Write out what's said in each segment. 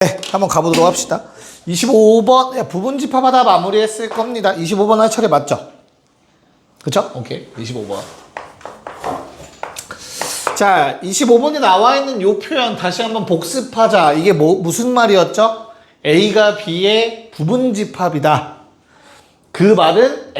네, 한번 가보도록 합시다. 25번 부분집합하다 마무리했을 겁니다. 25번 할 차례 맞죠? 그쵸? 오케이. 25번. 자, 25번에 나와 있는 요 표현 다시 한번 복습하자. 이게 무슨 말이었죠? A가 B의 부분집합이다. 그 말은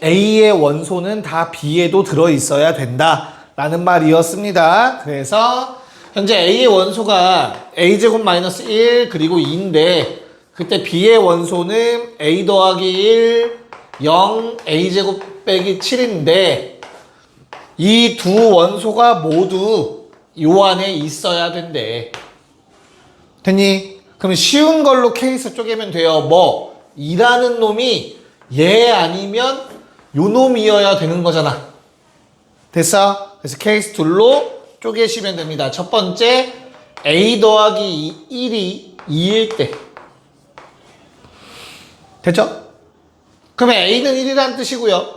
A의 원소는 다 B에도 들어있어야 된다. 라는 말이었습니다. 그래서 현재 A의 원소가 A제곱 마이너스 1 그리고 2인데 그때 B의 원소는 A 더하기 1, 0, A제곱 빼기 7인데 이 두 원소가 모두 요 안에 있어야 된대. 됐니? 그럼 쉬운 걸로 케이스 쪼개면 돼요. 뭐? 2라는 놈이 얘 아니면 요 놈이어야 되는 거잖아. 됐어? 그래서 케이스 둘로 쪼개시면 됩니다. 첫 번째, A 더하기 1이 2일 때. 됐죠? 그러면 A는 1이라는 뜻이고요.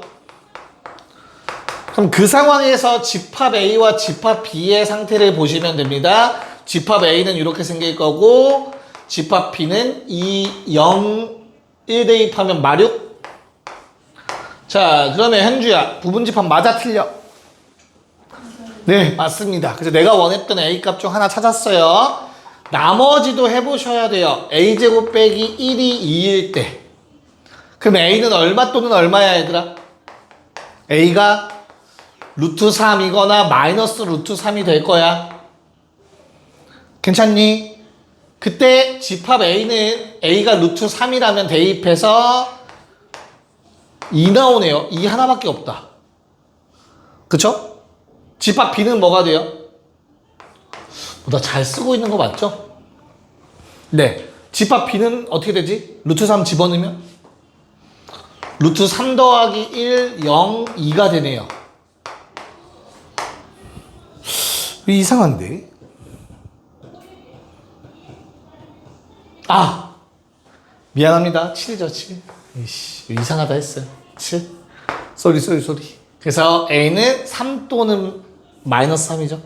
그럼 그 상황에서 집합 A와 집합 B의 상태를 보시면 됩니다. 집합 A는 이렇게 생길 거고 집합 B는 2, 0, 1 대입하면 마륙. 자, 그러면 현주야, 부분집합 맞아 틀려? 네, 맞습니다. 그래서 내가 원했던 A값 중 하나 찾았어요. 나머지도 해보셔야 돼요. A제곱 빼기 1이 2일 때. 그럼 A는 얼마 또는 얼마야, 얘들아? A가 루트 3이거나 마이너스 루트 3이 될 거야. 괜찮니? 그때 집합 A는 A가 루트 3이라면 대입해서 2 나오네요. 2 하나밖에 없다. 그쵸? 집합 B는 뭐가 돼요? 나 잘 쓰고 있는 거 맞죠? 네. 집합 B는 어떻게 되지? 루트 3 집어넣으면? 루트 3 더하기 1, 0, 2가 되네요. 이상한데? 아! 미안합니다. 7이죠, 7. 이씨, 이상하다 했어요. 7. 쏘리. 그래서 A는 3 또는 마이너스 3이죠.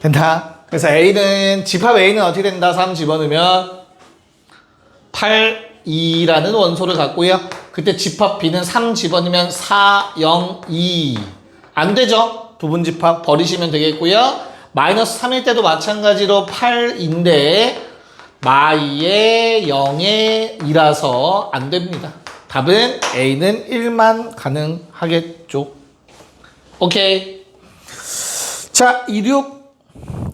된다. 그래서 A는, 집합 A는 어떻게 된다? 3 집어넣으면 8, 2라는 원소를 갖고요. 그때 집합 B는 3 집어넣으면 4, 0, 2. 안 되죠? 부분집합 버리시면 되겠고요. 마이너스 3일 때도 마찬가지로 8인데 마이에 0에 2라서 안 됩니다. 답은 A는 1만 가능하겠죠. 오케이. 자, 26,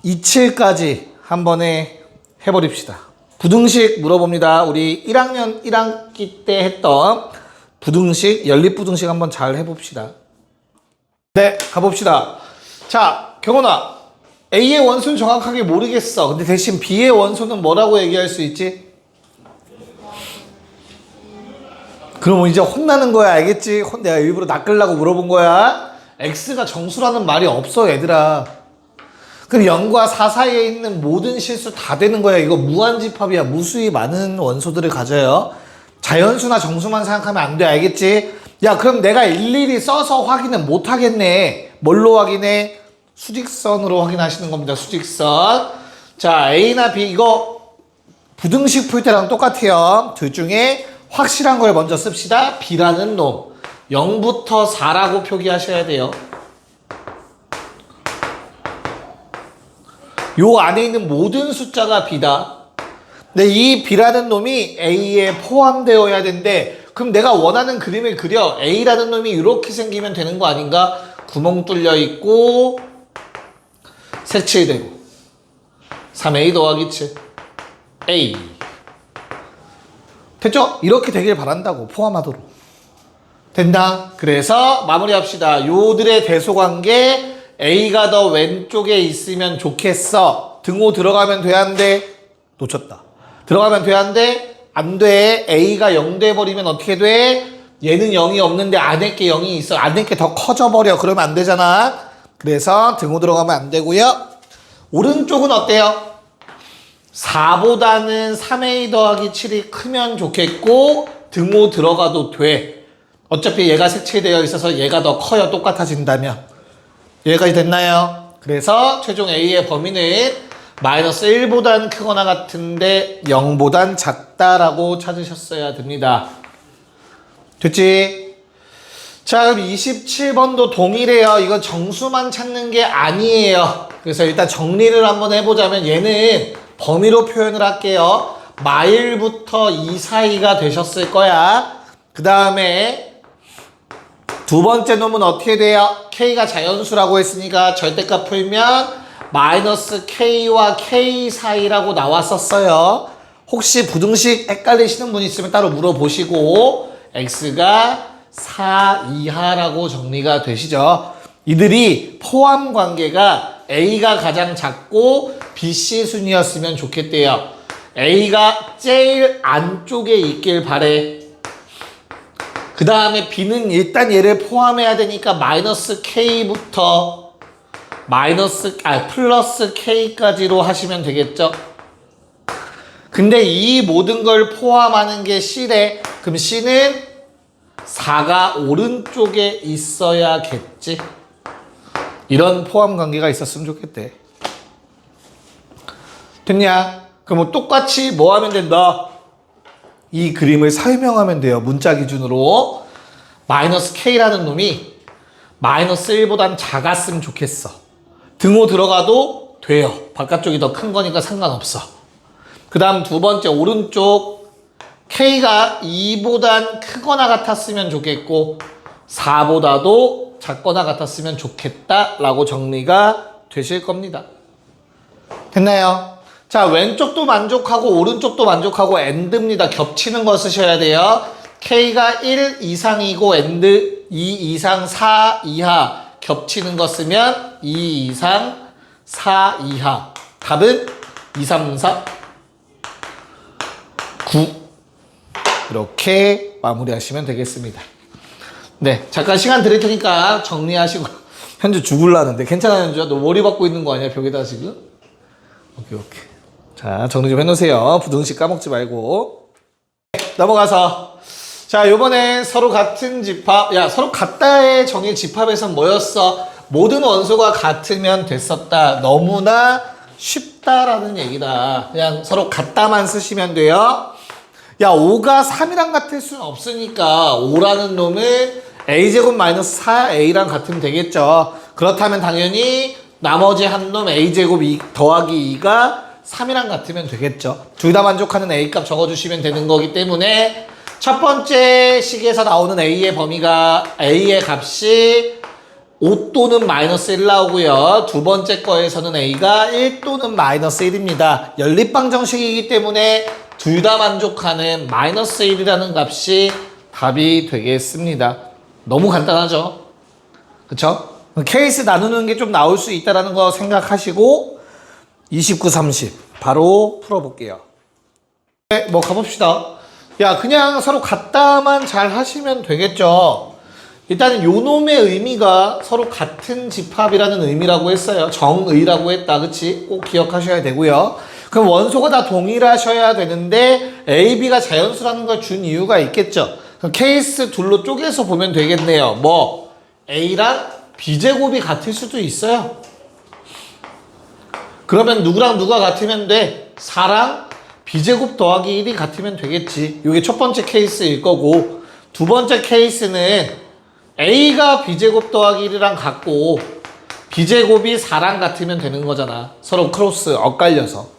27까지 한 번에 해버립시다. 부등식 물어봅니다. 우리 1학년 1학기 때 했던 부등식, 연립부등식 한번 잘 해봅시다. 네, 가봅시다. 자, 경원아. A의 원소는 정확하게 모르겠어. 근데 대신 B의 원소는 뭐라고 얘기할 수 있지? 그럼 이제 혼나는 거야, 알겠지? 내가 일부러 낚으려고 물어본 거야. X가 정수라는 말이 없어, 얘들아. 그럼 0과 4 사이에 있는 모든 실수 다 되는 거야. 이거 무한집합이야. 무수히 많은 원소들을 가져요. 자연수나 정수만 생각하면 안 돼, 알겠지? 야, 그럼 내가 일일이 써서 확인은 못 하겠네. 뭘로 확인해? 수직선으로 확인하시는 겁니다. 수직선. 자, A나 B 이거 부등식 풀 때랑 똑같아요. 둘 중에 확실한 걸 먼저 씁시다. B라는 놈 0부터 4라고 표기하셔야 돼요. 요 안에 있는 모든 숫자가 B다. 근데 이 B라는 놈이 A에 포함되어야 되는데 그럼 내가 원하는 그림을 그려. A라는 놈이 이렇게 생기면 되는 거 아닌가? 구멍 뚫려 있고 색칠되고 3A 더하기 7 A 됐죠? 이렇게 되길 바란다고. 포함하도록 된다. 그래서 마무리합시다. 요들의 대소관계 A가 더 왼쪽에 있으면 좋겠어. 등호 들어가면 돼, 안 돼? 놓쳤다. 들어가면 돼, 안 돼? 안 돼. A가 0 돼버리면 어떻게 돼? 얘는 0이 없는데 안에 게 0이 있어. 안에 게 더 커져버려. 그러면 안 되잖아. 그래서 등호 들어가면 안 되고요. 오른쪽은 어때요? 4보다는 3A 더하기 7이 크면 좋겠고 등호 들어가도 돼. 어차피 얘가 색칠되어 있어서 얘가 더 커요. 똑같아진다면. 여기까지 됐나요? 그래서 최종 A의 범위는 마이너스 1보단 크거나 같은데 0보단 작다라고 찾으셨어야 됩니다. 됐지? 자, 그럼 27번도 동일해요. 이건 정수만 찾는 게 아니에요. 그래서 일단 정리를 한번 해보자면 얘는 범위로 표현을 할게요. 마일부터 2 사이가 되셨을 거야. 그 다음에 두 번째 놈은 어떻게 돼요? K가 자연수라고 했으니까 절대값 풀면 마이너스 K와 K 사이라고 나왔었어요. 혹시 부등식 헷갈리시는 분 있으면 따로 물어보시고 X가 4 이하라고 정리가 되시죠. 이들이 포함 관계가 A가 가장 작고 BC 순이었으면 좋겠대요. A가 제일 안쪽에 있길 바래. 그 다음에 B는 일단 얘를 포함해야 되니까 마이너스 K부터 플러스 K까지로 하시면 되겠죠. 근데 이 모든 걸 포함하는 게 C래. 그럼 C는 4가 오른쪽에 있어야겠지. 이런 포함 관계가 있었으면 좋겠대. 됐냐? 그럼 뭐 똑같이 뭐 하면 된다? 이 그림을 설명하면 돼요. 문자 기준으로. 마이너스 K라는 놈이 마이너스 1보단 작았으면 좋겠어. 등호 들어가도 돼요. 바깥쪽이 더 큰 거니까 상관없어. 그 다음 두 번째 오른쪽 K가 2보단 크거나 같았으면 좋겠고 4보다도 작거나 같았으면 좋겠다 라고 정리가 되실 겁니다. 됐나요? 자, 왼쪽도 만족하고 오른쪽도 만족하고 AND입니다. 겹치는 거 쓰셔야 돼요. K가 1 이상이고 AND 2 이상 4 이하 겹치는 거 쓰면 2 이상 4 이하. 답은 2, 3, 4, 9 이렇게 마무리하시면 되겠습니다. 네, 잠깐 시간 드릴 테니까 정리하시고 현주 죽을라는데 괜찮아요, 현주야? 너 머리 받고 있는 거 아니야, 벽에다 지금? 오케이. 자, 정리 좀 해놓으세요. 부등식 까먹지 말고. 넘어가서 자, 요번에 서로 같은 집합, 야, 서로 같다의 정의 집합에선 뭐였어? 모든 원소가 같으면 됐었다. 너무나 쉽다라는 얘기다. 그냥 서로 같다만 쓰시면 돼요. 야, 5가 3이랑 같을 수는 없으니까 5라는 놈은 a제곱 마이너스 4a랑 같으면 되겠죠. 그렇다면 당연히 나머지 한 놈 a제곱 더하기 2가 3이랑 같으면 되겠죠. 둘 다 만족하는 a값 적어주시면 되는 거기 때문에 첫 번째 식에서 나오는 a의 범위가 a의 값이 5 또는 마이너스 1 나오고요. 두 번째 거에서는 a가 1 또는 마이너스 1입니다. 연립방정식이기 때문에 둘 다 만족하는 마이너스 1이라는 값이 답이 되겠습니다. 너무 간단하죠? 그쵸? 케이스 나누는 게 좀 나올 수 있다는 거 생각하시고 29, 30 바로 풀어볼게요. 네, 뭐 가봅시다. 야, 그냥 서로 같다만 잘 하시면 되겠죠. 일단은 요 놈의 의미가 서로 같은 집합이라는 의미라고 했어요. 정의라고 했다. 그치? 꼭 기억하셔야 되고요. 그럼 원소가 다 동일하셔야 되는데 A, B가 자연수라는 걸 준 이유가 있겠죠. 그럼 케이스 둘로 쪼개서 보면 되겠네요. 뭐 A랑 B제곱이 같을 수도 있어요. 그러면 누구랑 누가 같으면 돼? 4랑 B제곱 더하기 1이 같으면 되겠지. 이게 첫 번째 케이스일 거고 두 번째 케이스는 A가 B제곱 더하기 1이랑 같고 B제곱이 4랑 같으면 되는 거잖아. 서로 크로스 엇갈려서.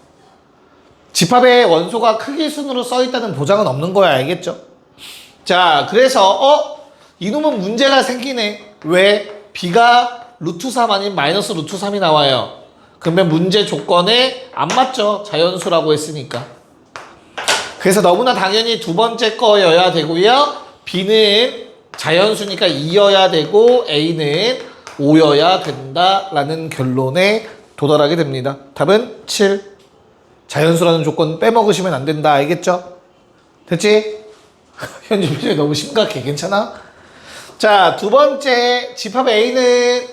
집합의 원소가 크기 순으로 써있다는 보장은 없는 거야. 알겠죠? 자, 그래서 이놈은 문제가 생기네. 왜? B가 루트 3 아닌 마이너스 루트 3이 나와요. 그러면 문제 조건에 안 맞죠. 자연수라고 했으니까. 그래서 너무나 당연히 두 번째 거여야 되고요. B는 자연수니까 2여야 되고 A는 5여야 된다라는 결론에 도달하게 됩니다. 답은 7. 자연수라는 조건 빼먹으시면 안 된다. 알겠죠? 됐지? 현재 표정이 너무 심각해. 괜찮아? 자, 두 번째 집합 A는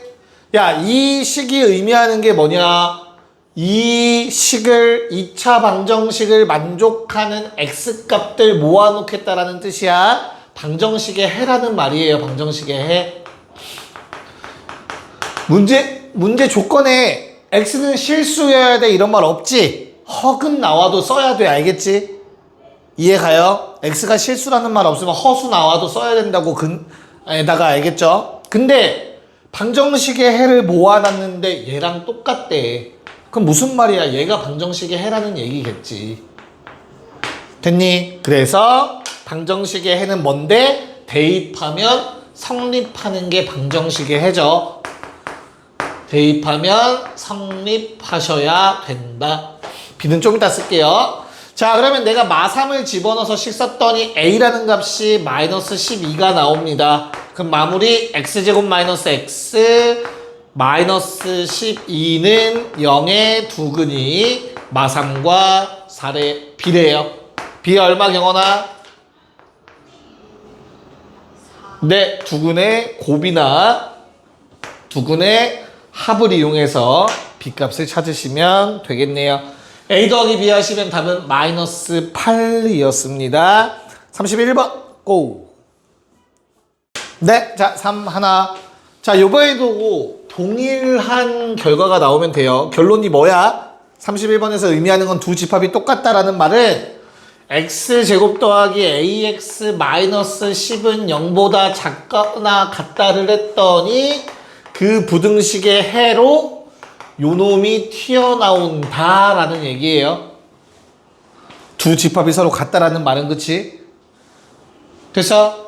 이 식이 의미하는 게 뭐냐? 이 식을 2차 방정식을 만족하는 X값들 모아놓겠다라는 뜻이야. 방정식의 해라는 말이에요. 방정식의 해. 문제 조건에 x는 실수여야 돼 이런 말 없지? 허근 나와도 써야 돼. 알겠지? 이해가요? x가 실수라는 말 없으면 허수 나와도 써야 된다고 에다가 알겠죠? 근데 방정식의 해를 모아놨는데 얘랑 똑같대. 그럼 무슨 말이야? 얘가 방정식의 해라는 얘기겠지. 됐니? 그래서 방정식의 해는 뭔데? 대입하면 성립하는 게 방정식의 해죠. 대입하면 성립하셔야 된다. B는 좀 이따 쓸게요. 자, 그러면 내가 마삼을 집어넣어서 식 썼더니 A라는 값이 마이너스 12가 나옵니다. 그럼 마무리 X제곱 마이너스 X 마이너스 12는 0의 두근이 마삼과 4의 B래요. B 얼마 경원아? 네, 두근의 곱이나 두근의 합을 이용해서 B값을 찾으시면 되겠네요. A 더하기 B 하시면 답은 마이너스 8이었습니다. 31번 고! 네, 자 3 하나. 자, 요번에도 동일한 결과가 나오면 돼요. 결론이 뭐야? 31번에서 의미하는 건 두 집합이 똑같다라는 말은 x제곱 더하기 ax 마이너스 10은 0보다 작거나 같다를 했더니 그 부등식의 해로 요놈이 튀어나온다 라는 얘기예요. 두 집합이 서로 같다라는 말은 그치? 됐어?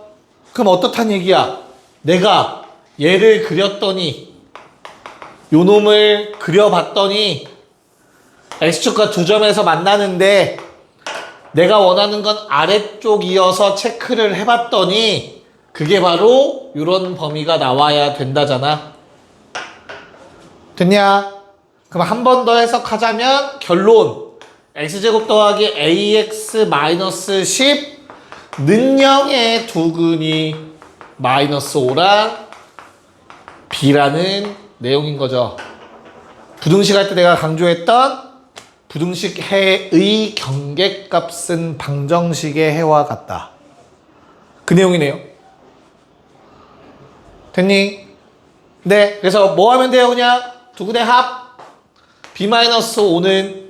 그럼 어떻단 얘기야? 내가 얘를 그렸더니 요놈을 그려봤더니 x축과 두 점에서 만나는데 내가 원하는 건 아래쪽이어서 체크를 해봤더니 그게 바로 이런 범위가 나와야 된다잖아. 됐냐? 그럼 한 번 더 해석하자면 결론 x제곱 더하기 ax 마이너스 10 는0의 두근이 마이너스 5랑 b라는 내용인 거죠. 부등식 할 때 내가 강조했던 부등식 해의 경계값은 방정식의 해와 같다. 그 내용이네요. 됐니? 네, 그래서 뭐 하면 돼요? 그냥 두근의 합 b-5는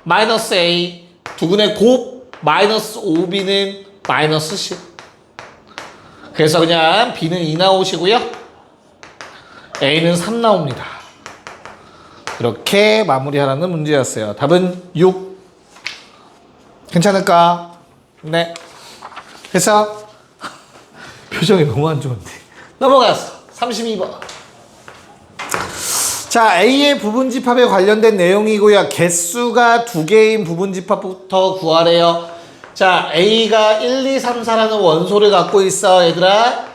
마이너스 a, 두근의 곱 마이너스 5b는 마이너스 10. 그래서 그냥 b는 2 나오시고요. a는 3 나옵니다. 이렇게 마무리하라는 문제였어요. 답은 6. 괜찮을까? 네. 그래서 표정이 너무 안 좋은데. 넘어갔어. 32번. 자, A의 부분집합에 관련된 내용이고요. 개수가 2개인 부분집합부터 구하래요. 자, A가 1, 2, 3, 4라는 원소를 갖고 있어. 얘들아,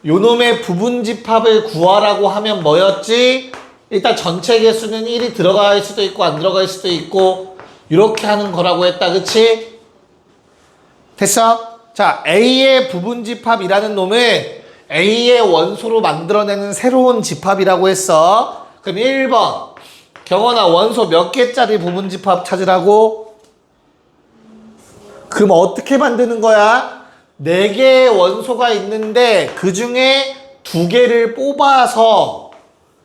요놈의 부분집합을 구하라고 하면 뭐였지? 일단 전체 개수는 1이 들어갈 수도 있고 안 들어갈 수도 있고 이렇게 하는 거라고 했다. 그치? 됐어? 자, A의 부분집합이라는 놈은 A의 원소로 만들어내는 새로운 집합이라고 했어. 그럼 1번 경원아, 원소 몇 개짜리 부분집합 찾으라고? 그럼 어떻게 만드는 거야? 4개의 원소가 있는데 그 중에 2개를 뽑아서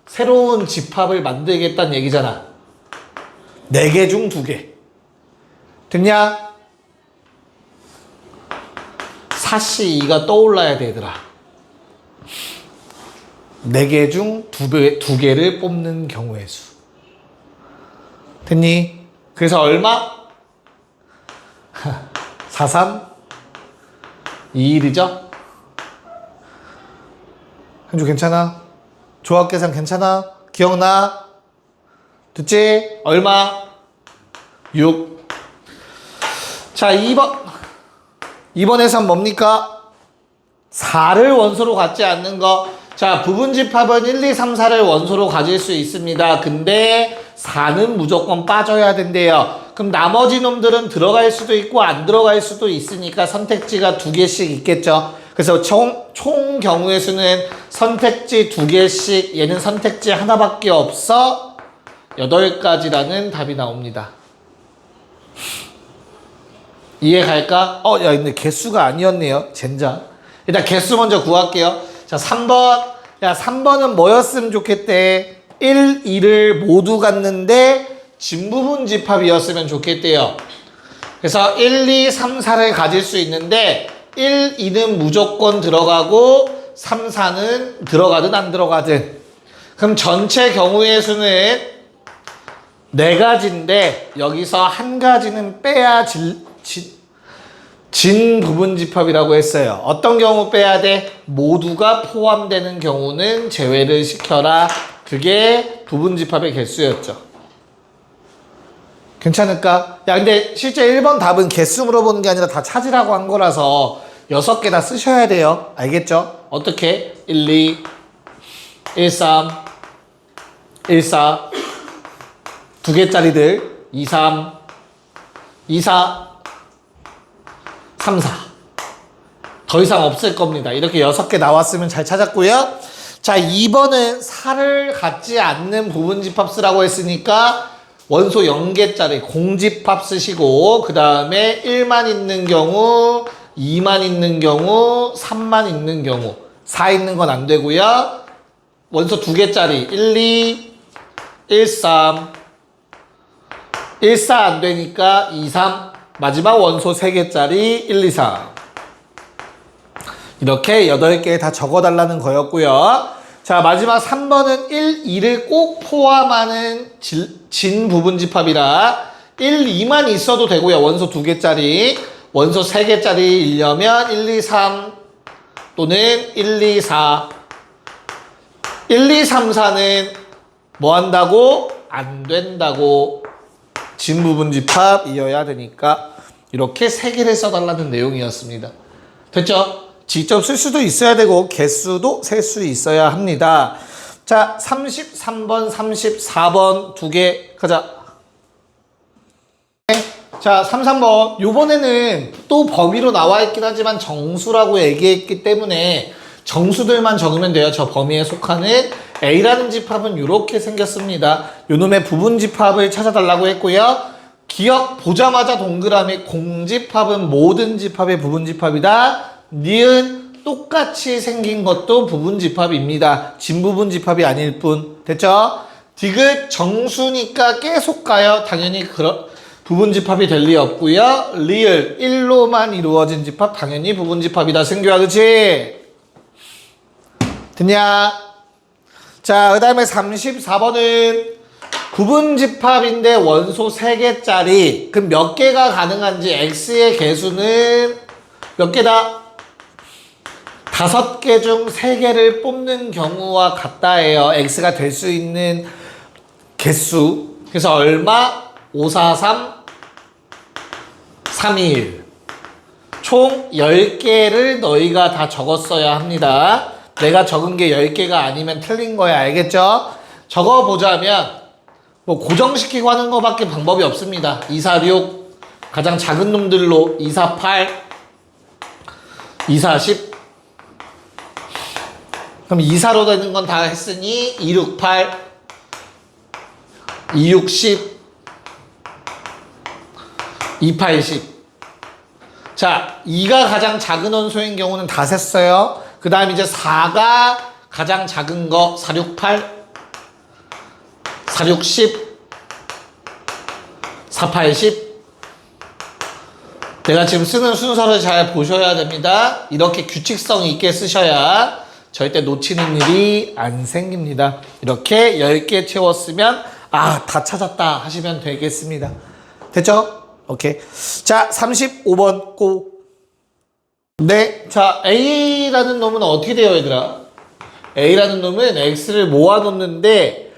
새로운 집합을 만들겠다는 얘기잖아. 4개 중 2개. 됐냐? 4C2가 떠올라야 돼, 얘들아. 4개 중 2개를 뽑는 경우의 수. 됐니? 그래서 얼마? 4, 3, 2, 1이죠? 현주 괜찮아? 조합 계산 괜찮아? 기억나? 듣지? 얼마? 6. 자, 2번에선 뭡니까? 4를 원소로 갖지 않는 거. 자, 부분집합은 1, 2, 3, 4를 원소로 가질 수 있습니다. 근데 4는 무조건 빠져야 된대요. 그럼 나머지 놈들은 들어갈 수도 있고 안 들어갈 수도 있으니까 선택지가 2개씩 있겠죠. 그래서 총 경우의 수는 선택지 2개씩, 얘는 선택지 하나밖에 없어 8가지라는 답이 나옵니다. 이해 갈까? 야, 근데 개수가 아니었네요. 젠장. 일단 개수 먼저 구할게요. 자, 3번. 야, 3번은 뭐였으면 좋겠대? 1, 2를 모두 갖는데 진부분 집합이었으면 좋겠대요. 그래서 1, 2, 3, 4를 가질 수 있는데 1, 2는 무조건 들어가고 3, 4는 들어가든 안 들어가든. 그럼 전체 경우의 수는 4가지인데 여기서 한 가지는 빼야 진부분집합이라고 했어요. 어떤 경우 빼야 돼? 모두가 포함되는 경우는 제외를 시켜라. 그게 부분집합의 개수였죠. 괜찮을까? 야, 근데 실제 1번 답은 개수 물어보는 게 아니라 다 찾으라고 한 거라서 6개 다 쓰셔야 돼요. 알겠죠? 어떻게? 1, 2, 1, 3, 1, 4 2개짜리들 2, 3, 2, 4, 3, 4 더 이상 없을 겁니다. 이렇게 6개 나왔으면 잘 찾았고요. 자, 2번은 4를 갖지 않는 부분집합 쓰라고 했으니까 원소 0개짜리 공집합 쓰시고 그 다음에 1만 있는 경우 2만 있는 경우 3만 있는 경우 4 있는 건 안 되고요. 원소 2개짜리 1, 2, 1, 3 1, 4 안 되니까 2, 3 마지막 원소 3개짜리 1, 2, 3 이렇게 8개 다 적어달라는 거였고요. 자, 마지막 3번은 1, 2를 꼭 포함하는 진부분집합이라 1, 2만 있어도 되고요. 원소 2개짜리 원소 3개짜리이려면 1, 2, 3 또는 1, 2, 4 1, 2, 3, 4는 뭐 한다고? 안 된다고. 진부분집합이어야 되니까 이렇게 3개를 써달라는 내용이었습니다. 됐죠? 직접 쓸 수도 있어야 되고 개수도 셀 수 있어야 합니다. 자, 33번, 34번 2개 가자. 자, 33번. 요번에는 또 범위로 나와 있긴 하지만 정수라고 얘기했기 때문에 정수들만 적으면 돼요. 저 범위에 속하는 A라는 집합은 이렇게 생겼습니다. 요놈의 부분집합을 찾아달라고 했고요. 기억 보자마자 동그라미 공집합은 모든 집합의 부분집합이다. 니은 똑같이 생긴 것도 부분집합입니다. 진부분집합이 아닐 뿐. 됐죠? 디귿 정수니까 계속 가요. 당연히 부분집합이 될 리 없고요. 리을 1로만 이루어진 집합 당연히 부분집합이다. 승규야, 그치? 됐냐? 자, 그 다음에 34번은 부분집합인데 원소 3개짜리. 그럼 몇 개가 가능한지 X의 개수는 몇 개다? 5개 중 3개를 뽑는 경우와 같다예요. X가 될 수 있는 개수. 그래서 얼마? 5, 4, 3, 3, 2, 1. 총 10개를 너희가 다 적었어야 합니다. 내가 적은 게 10개가 아니면 틀린 거야. 알겠죠? 적어보자면 뭐 고정시키고 하는 거밖에 방법이 없습니다. 2, 4, 6 가장 작은 놈들로 2, 4, 8 2, 4, 10 그럼 2, 4로 되는 건 다 했으니 2, 6, 8 2, 6, 10 2, 8, 10 자, 2가 가장 작은 원소인 경우는 다 셌어요. 그 다음 이제 4가 가장 작은 거 4, 6, 8 4, 6, 10 4, 8, 10 내가 지금 쓰는 순서를 잘 보셔야 됩니다. 이렇게 규칙성 있게 쓰셔야 절대 놓치는 일이 안 생깁니다. 이렇게 10개 채웠으면 아, 다 찾았다 하시면 되겠습니다. 됐죠? 오케이. 자, 35번 고. 네. 자, A라는 놈은 어떻게 돼요, 얘들아? A라는 놈은 X를 모아놓는데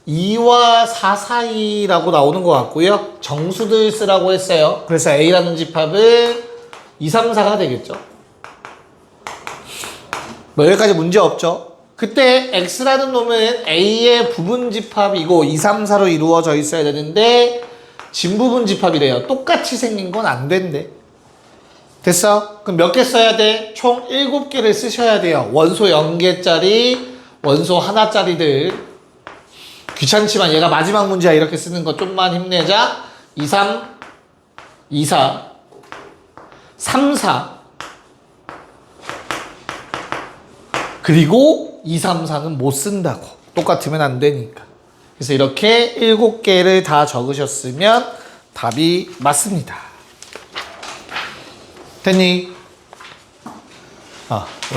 2와 4 사이라고 나오는 것 같고요. 정수들 쓰라고 했어요. 그래서 A라는 집합은 2, 3, 4가 되겠죠. 뭐 여기까지 문제 없죠. 그때 X라는 놈은 A의 부분집합이고 2, 3, 4로 이루어져 있어야 되는데 진부분집합이래요. 똑같이 생긴 건 안 된대. 됐어? 그럼 몇 개 써야 돼? 총 7개를 쓰셔야 돼요. 원소 0개짜리, 원소 하나짜리들. 귀찮지만 얘가 마지막 문제야. 이렇게 쓰는 거 좀만 힘내자. 2, 3, 2, 4, 3, 4. 그리고 2, 3, 4는 못 쓴다고. 똑같으면 안 되니까. 그래서 이렇게 7개를 다 적으셨으면 답이 맞습니다. 됐니?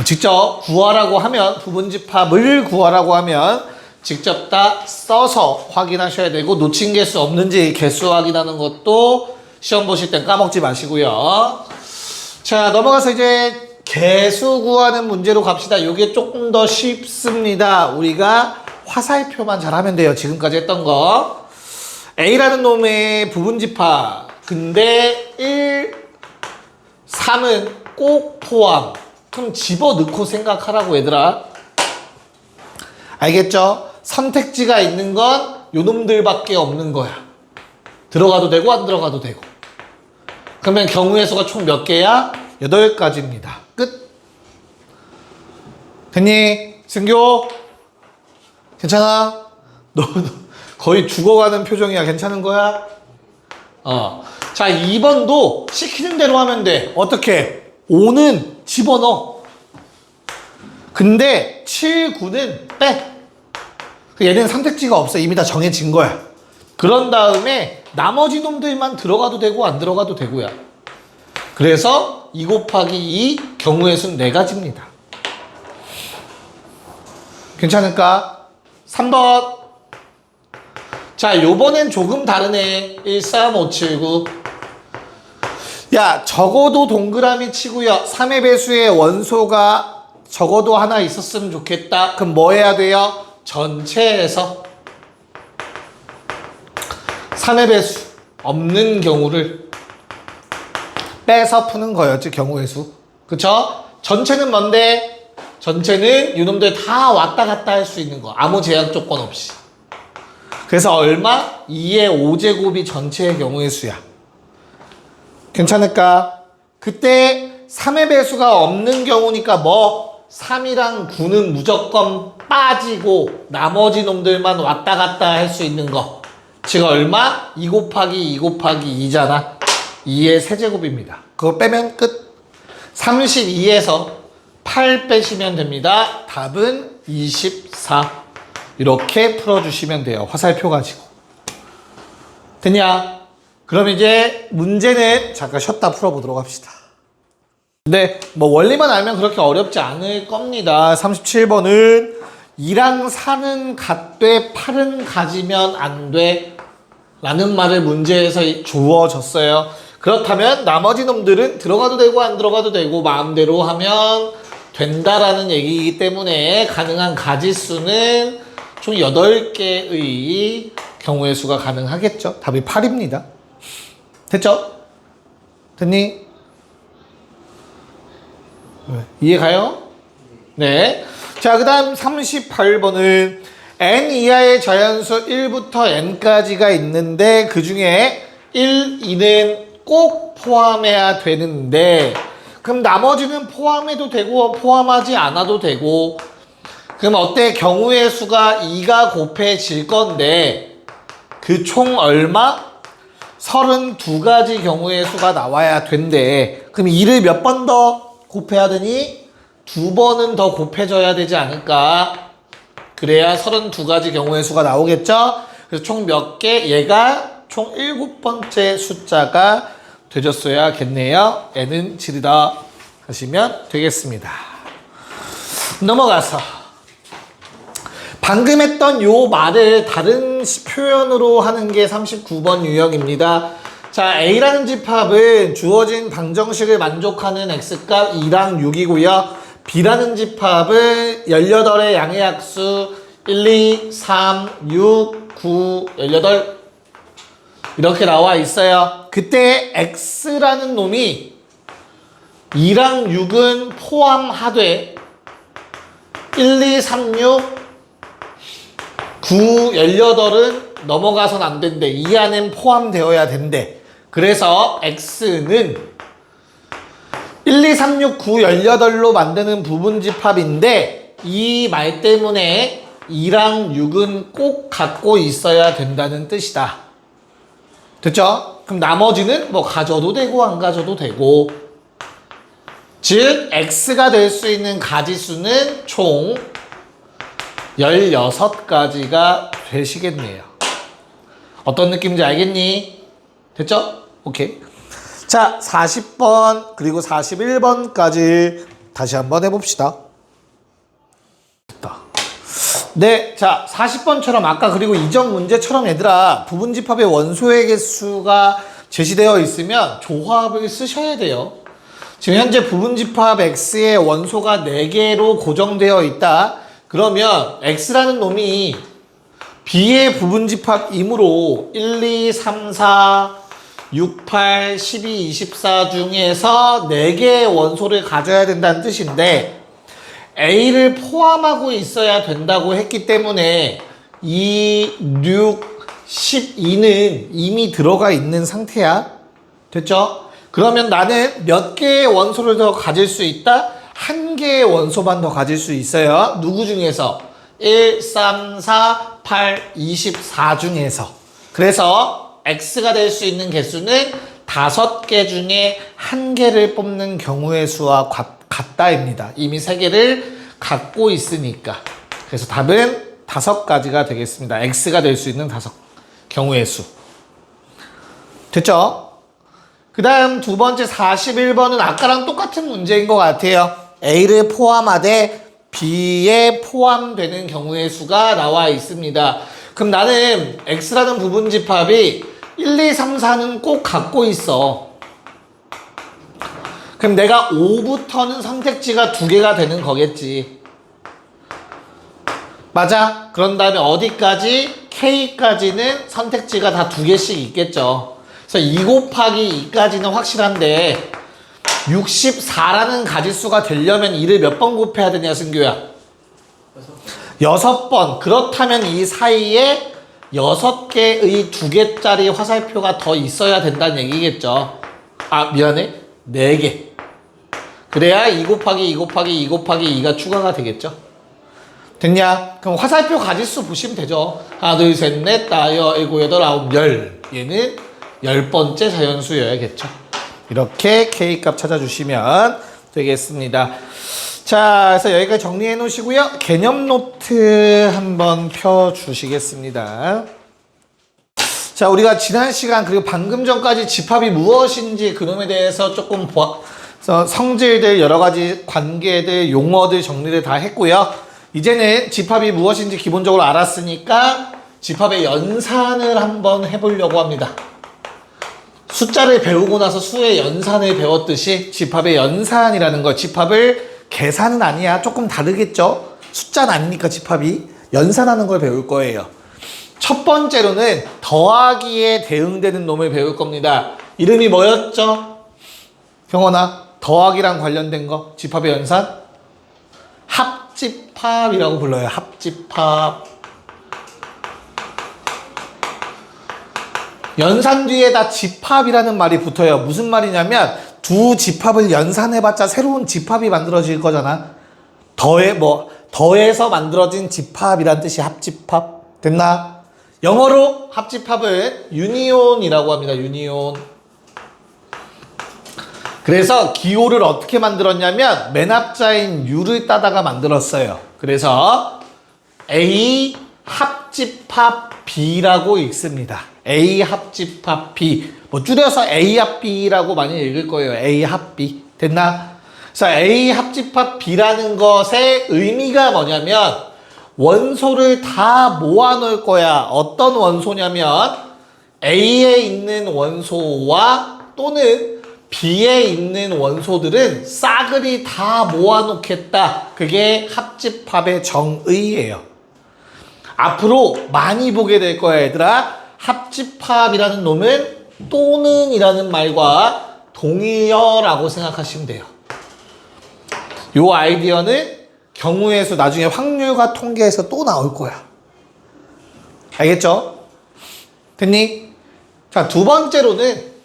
직접 구하라고 하면, 부분집합을 구하라고 하면 직접 다 써서 확인하셔야 되고, 놓친 개수 없는지 개수 확인하는 것도 시험 보실 땐 까먹지 마시고요. 자, 넘어가서 이제 개수 구하는 문제로 갑시다. 이게 조금 더 쉽습니다. 우리가 화살표만 잘하면 돼요. 지금까지 했던 거. A라는 놈의 부분집합. 근데 1, 3은 꼭 포함. 그럼 집어넣고 생각하라고 얘들아. 알겠죠? 선택지가 있는 건 요놈들밖에 없는 거야. 들어가도 되고 안 들어가도 되고. 그러면 경우의 수가 총 몇 개야? 8가지입니다. 끝. 됐니? 승교? 괜찮아? 너 거의 죽어가는 표정이야. 괜찮은 거야? 자, 2번도 시키는 대로 하면 돼. 어떻게? 5는 집어넣어. 근데 7, 9는 빼. 얘는 선택지가 없어. 이미 다 정해진 거야. 그런 다음에 나머지 놈들만 들어가도 되고 안 들어가도 되고야. 그래서 2 곱하기 2 경우의 수는 4가지입니다. 괜찮을까? 3번. 자, 요번엔 조금 다르네. 1, 3, 5, 7, 9. 야, 적어도 동그라미 치고요. 3의 배수의 원소가 적어도 하나 있었으면 좋겠다. 그럼 뭐 해야 돼요? 전체에서 3의 배수 없는 경우를 빼서 푸는 거였지, 경우의 수. 그쵸? 전체는 뭔데? 전체는 이놈들 다 왔다 갔다 할 수 있는 거. 아무 제약 조건 없이. 그래서 얼마? 2의 5제곱이 전체의 경우의 수야. 괜찮을까? 그때 3의 배수가 없는 경우니까 뭐? 3이랑 9는 무조건 빠지고 나머지 놈들만 왔다 갔다 할 수 있는 거. 즉 얼마? 2 곱하기 2 곱하기 2잖아. 2의 세제곱입니다. 그거 빼면 끝. 32에서 8 빼시면 됩니다. 답은 24. 이렇게 풀어주시면 돼요. 화살표 가지고. 됐냐? 그럼 이제 문제는 잠깐 쉬었다 풀어보도록 합시다. 근데 뭐 원리만 알면 그렇게 어렵지 않을 겁니다. 37번은 2랑 4는 같되 8은 가지면 안 돼 라는 말을 문제에서 주어졌어요. 그렇다면 나머지 놈들은 들어가도 되고 안 들어가도 되고 마음대로 하면 된다라는 얘기이기 때문에 가능한 가지수는 총 8개의 경우의 수가 가능하겠죠. 답이 8입니다. 됐죠? 됐니? 이해 가요? 네. 자, 그 다음 38번은 n 이하의 자연수 1부터 n까지가 있는데 그 중에 1, 2는 꼭 포함해야 되는데 그럼 나머지는 포함해도 되고 포함하지 않아도 되고 그럼 어때? 경우의 수가 2가 곱해질 건데 그 총 얼마? 32가지 경우의 수가 나와야 된대. 그럼 2를 몇 번 더 곱해야 되니? 2번은 더 곱해져야 되지 않을까? 그래야 32가지 경우의 수가 나오겠죠? 그래서 총 몇 개? 얘가 총 7번째 숫자가 되셨어야겠네요. n은 7이다 하시면 되겠습니다. 넘어가서 방금 했던 요 말을 다른 표현으로 하는 게 39번 유형입니다. 자, A라는 집합은 주어진 방정식을 만족하는 X값 2랑 6이고요. B라는 집합은 18의 양의 약수 1, 2, 3, 6, 9, 18 이렇게 나와 있어요. 그때 X라는 놈이 2랑 6은 포함하되 1, 2, 3, 6 9, 18은 넘어가선 안 된대. 이 안엔 포함되어야 된대. 그래서 X는 1, 2, 3, 6, 9, 18로 만드는 부분집합인데 이 말 때문에 2랑 6은 꼭 갖고 있어야 된다는 뜻이다. 됐죠? 그럼 나머지는 뭐 가져도 되고 안 가져도 되고 즉 X가 될 수 있는 가지수는 총 16가지가 되시겠네요. 어떤 느낌인지 알겠니? 됐죠? 오케이. 자, 40번 그리고 41번까지 다시 한번 해봅시다. 됐다. 네, 자 40번처럼 아까 그리고 이전 문제처럼 얘들아 부분집합의 원소의 개수가 제시되어 있으면 조합을 쓰셔야 돼요. 지금 현재 부분집합 X의 원소가 4개로 고정되어 있다. 그러면 X라는 놈이 B의 부분집합이므로 1, 2, 3, 4, 6, 8, 12, 24 중에서 4개의 원소를 가져야 된다는 뜻인데 A를 포함하고 있어야 된다고 했기 때문에 2, 6, 12는 이미 들어가 있는 상태야. 됐죠? 그러면 나는 몇 개의 원소를 더 가질 수 있다? 1개의 원소만 더 가질 수 있어요. 누구 중에서? 1, 3, 4, 8, 24 중에서. 그래서 X가 될 수 있는 개수는 5개 중에 1개를 뽑는 경우의 수와 같다입니다. 이미 3개를 갖고 있으니까. 그래서 답은 5가지가 되겠습니다. X가 될 수 있는 경우의 수. 됐죠? 그 다음 두 번째 41번은 아까랑 똑같은 문제인 것 같아요. A를 포함하되 B에 포함되는 경우의 수가 나와 있습니다. 그럼 나는 X라는 부분집합이 1, 2, 3, 4는 꼭 갖고 있어. 그럼 내가 5부터는 선택지가 2개가 되는 거겠지. 맞아? 그런 다음에 어디까지? K까지는 선택지가 다 2개씩 있겠죠. 그래서 2 곱하기 2까지는 확실한데 64라는 가지수가 되려면 2를 몇 번 곱해야 되냐, 승규야? 6번. 그렇다면 이 사이에 6개의 2개짜리 화살표가 더 있어야 된다는 얘기겠죠. 아, 미안해. 4개. 그래야 2 곱하기 2 곱하기 2 곱하기 2가 추가가 되겠죠. 됐냐? 그럼 화살표 가지수 보시면 되죠. 하나, 둘, 셋, 넷, 다, 여, 일곱, 여덟, 아홉, 열. 얘는 10번째 자연수여야겠죠. 이렇게 K값 찾아주시면 되겠습니다. 자, 그래서 여기까지 정리해 놓으시고요. 개념 노트 한번 펴주시겠습니다. 자, 우리가 지난 시간 그리고 방금 전까지 집합이 무엇인지 그놈에 대해서 조금 성질들, 여러 가지 관계들, 용어들 정리를 다 했고요. 이제는 집합이 무엇인지 기본적으로 알았으니까 집합의 연산을 한번 해보려고 합니다. 숫자를 배우고 나서 수의 연산을 배웠듯이 집합의 연산이라는 거, 집합을 계산은 아니야. 조금 다르겠죠? 숫자는 아니니까 집합이 연산하는 걸 배울 거예요. 첫 번째로는 더하기에 대응되는 놈을 배울 겁니다. 이름이 뭐였죠? 경원아, 더하기랑 관련된 거, 집합의 연산? 합집합이라고 불러요. 합집합. 연산 뒤에다 집합이라는 말이 붙어요. 무슨 말이냐면 두 집합을 연산해봤자 새로운 집합이 만들어질 거잖아. 더해서 만들어진 집합이란 뜻이 합집합. 됐나? 영어로 합집합을 유니온이라고 합니다. 유니온. 그래서 기호를 어떻게 만들었냐면 맨 앞자인 U를 따다가 만들었어요. 그래서 A 합집합 B라고 읽습니다. A 합집합 B. 뭐 줄여서 A 합 B라고 많이 읽을 거예요. A 합 B. 됐나? 그래서 A 합집합 B라는 것의 의미가 뭐냐면 원소를 다 모아 놓을 거야. 어떤 원소냐면 A에 있는 원소와 또는 B에 있는 원소들은 싸그리 다 모아 놓겠다. 그게 합집합의 정의예요. 앞으로 많이 보게 될 거야, 얘들아. 합집합이라는 놈은 또는 이라는 말과 동의어라고 생각하시면 돼요. 요 아이디어는 경우의 수 나중에 확률과 통계에서 또 나올 거야. 알겠죠? 됐니? 자, 두 번째로는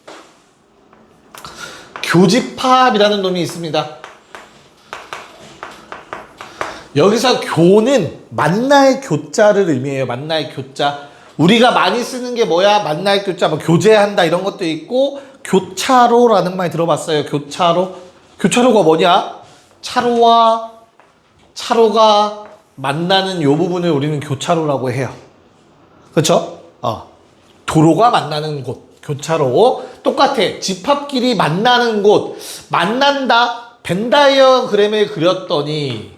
교집합이라는 놈이 있습니다. 여기서 교는 만날 교자를 의미해요. 만날 교자. 우리가 많이 쓰는 게 뭐야? 만날 교자, 뭐 교제한다 이런 것도 있고 교차로라는 말 들어봤어요. 교차로. 교차로가 뭐냐? 차로와 차로가 만나는 요 부분을 우리는 교차로라고 해요. 그쵸? 도로가 만나는 곳, 교차로. 똑같아. 집합끼리 만나는 곳, 만난다. 벤다이어그램을 그렸더니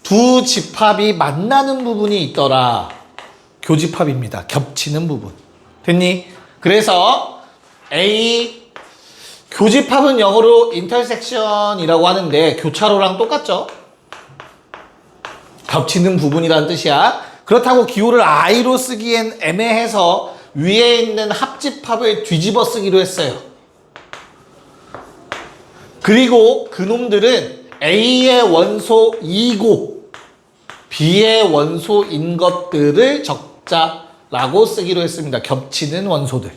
두 집합이 만나는 부분이 있더라. 교집합입니다. 겹치는 부분. 됐니? 그래서 A 교집합은 영어로 intersection이라고 하는데 교차로랑 똑같죠? 겹치는 부분이라는 뜻이야. 그렇다고 기호를 I로 쓰기엔 애매해서 위에 있는 합집합을 뒤집어 쓰기로 했어요. 그리고 그놈들은 A의 원소이고 B의 원소인 것들을 적자라고 쓰기로 했습니다. 겹치는 원소들.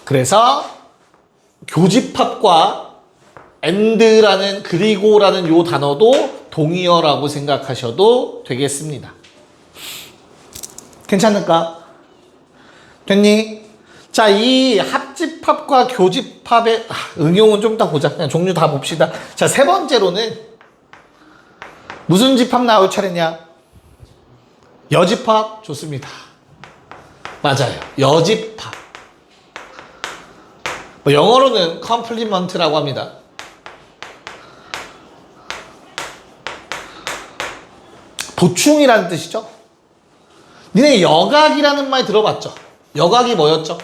그래서 교집합과 and라는 그리고라는 요 단어도 동의어라고 생각하셔도 되겠습니다. 괜찮을까? 됐니? 자, 이 합집합과 교집합의 응용은 좀 이따 보자. 그냥 종류 다 봅시다. 자, 세 번째로는 무슨 집합 나올 차례냐? 여집합. 좋습니다. 맞아요. 여집합. 영어로는 complement라고 합니다. 보충이라는 뜻이죠. 니네 여각이라는 말 들어봤죠? 여각이 뭐였죠?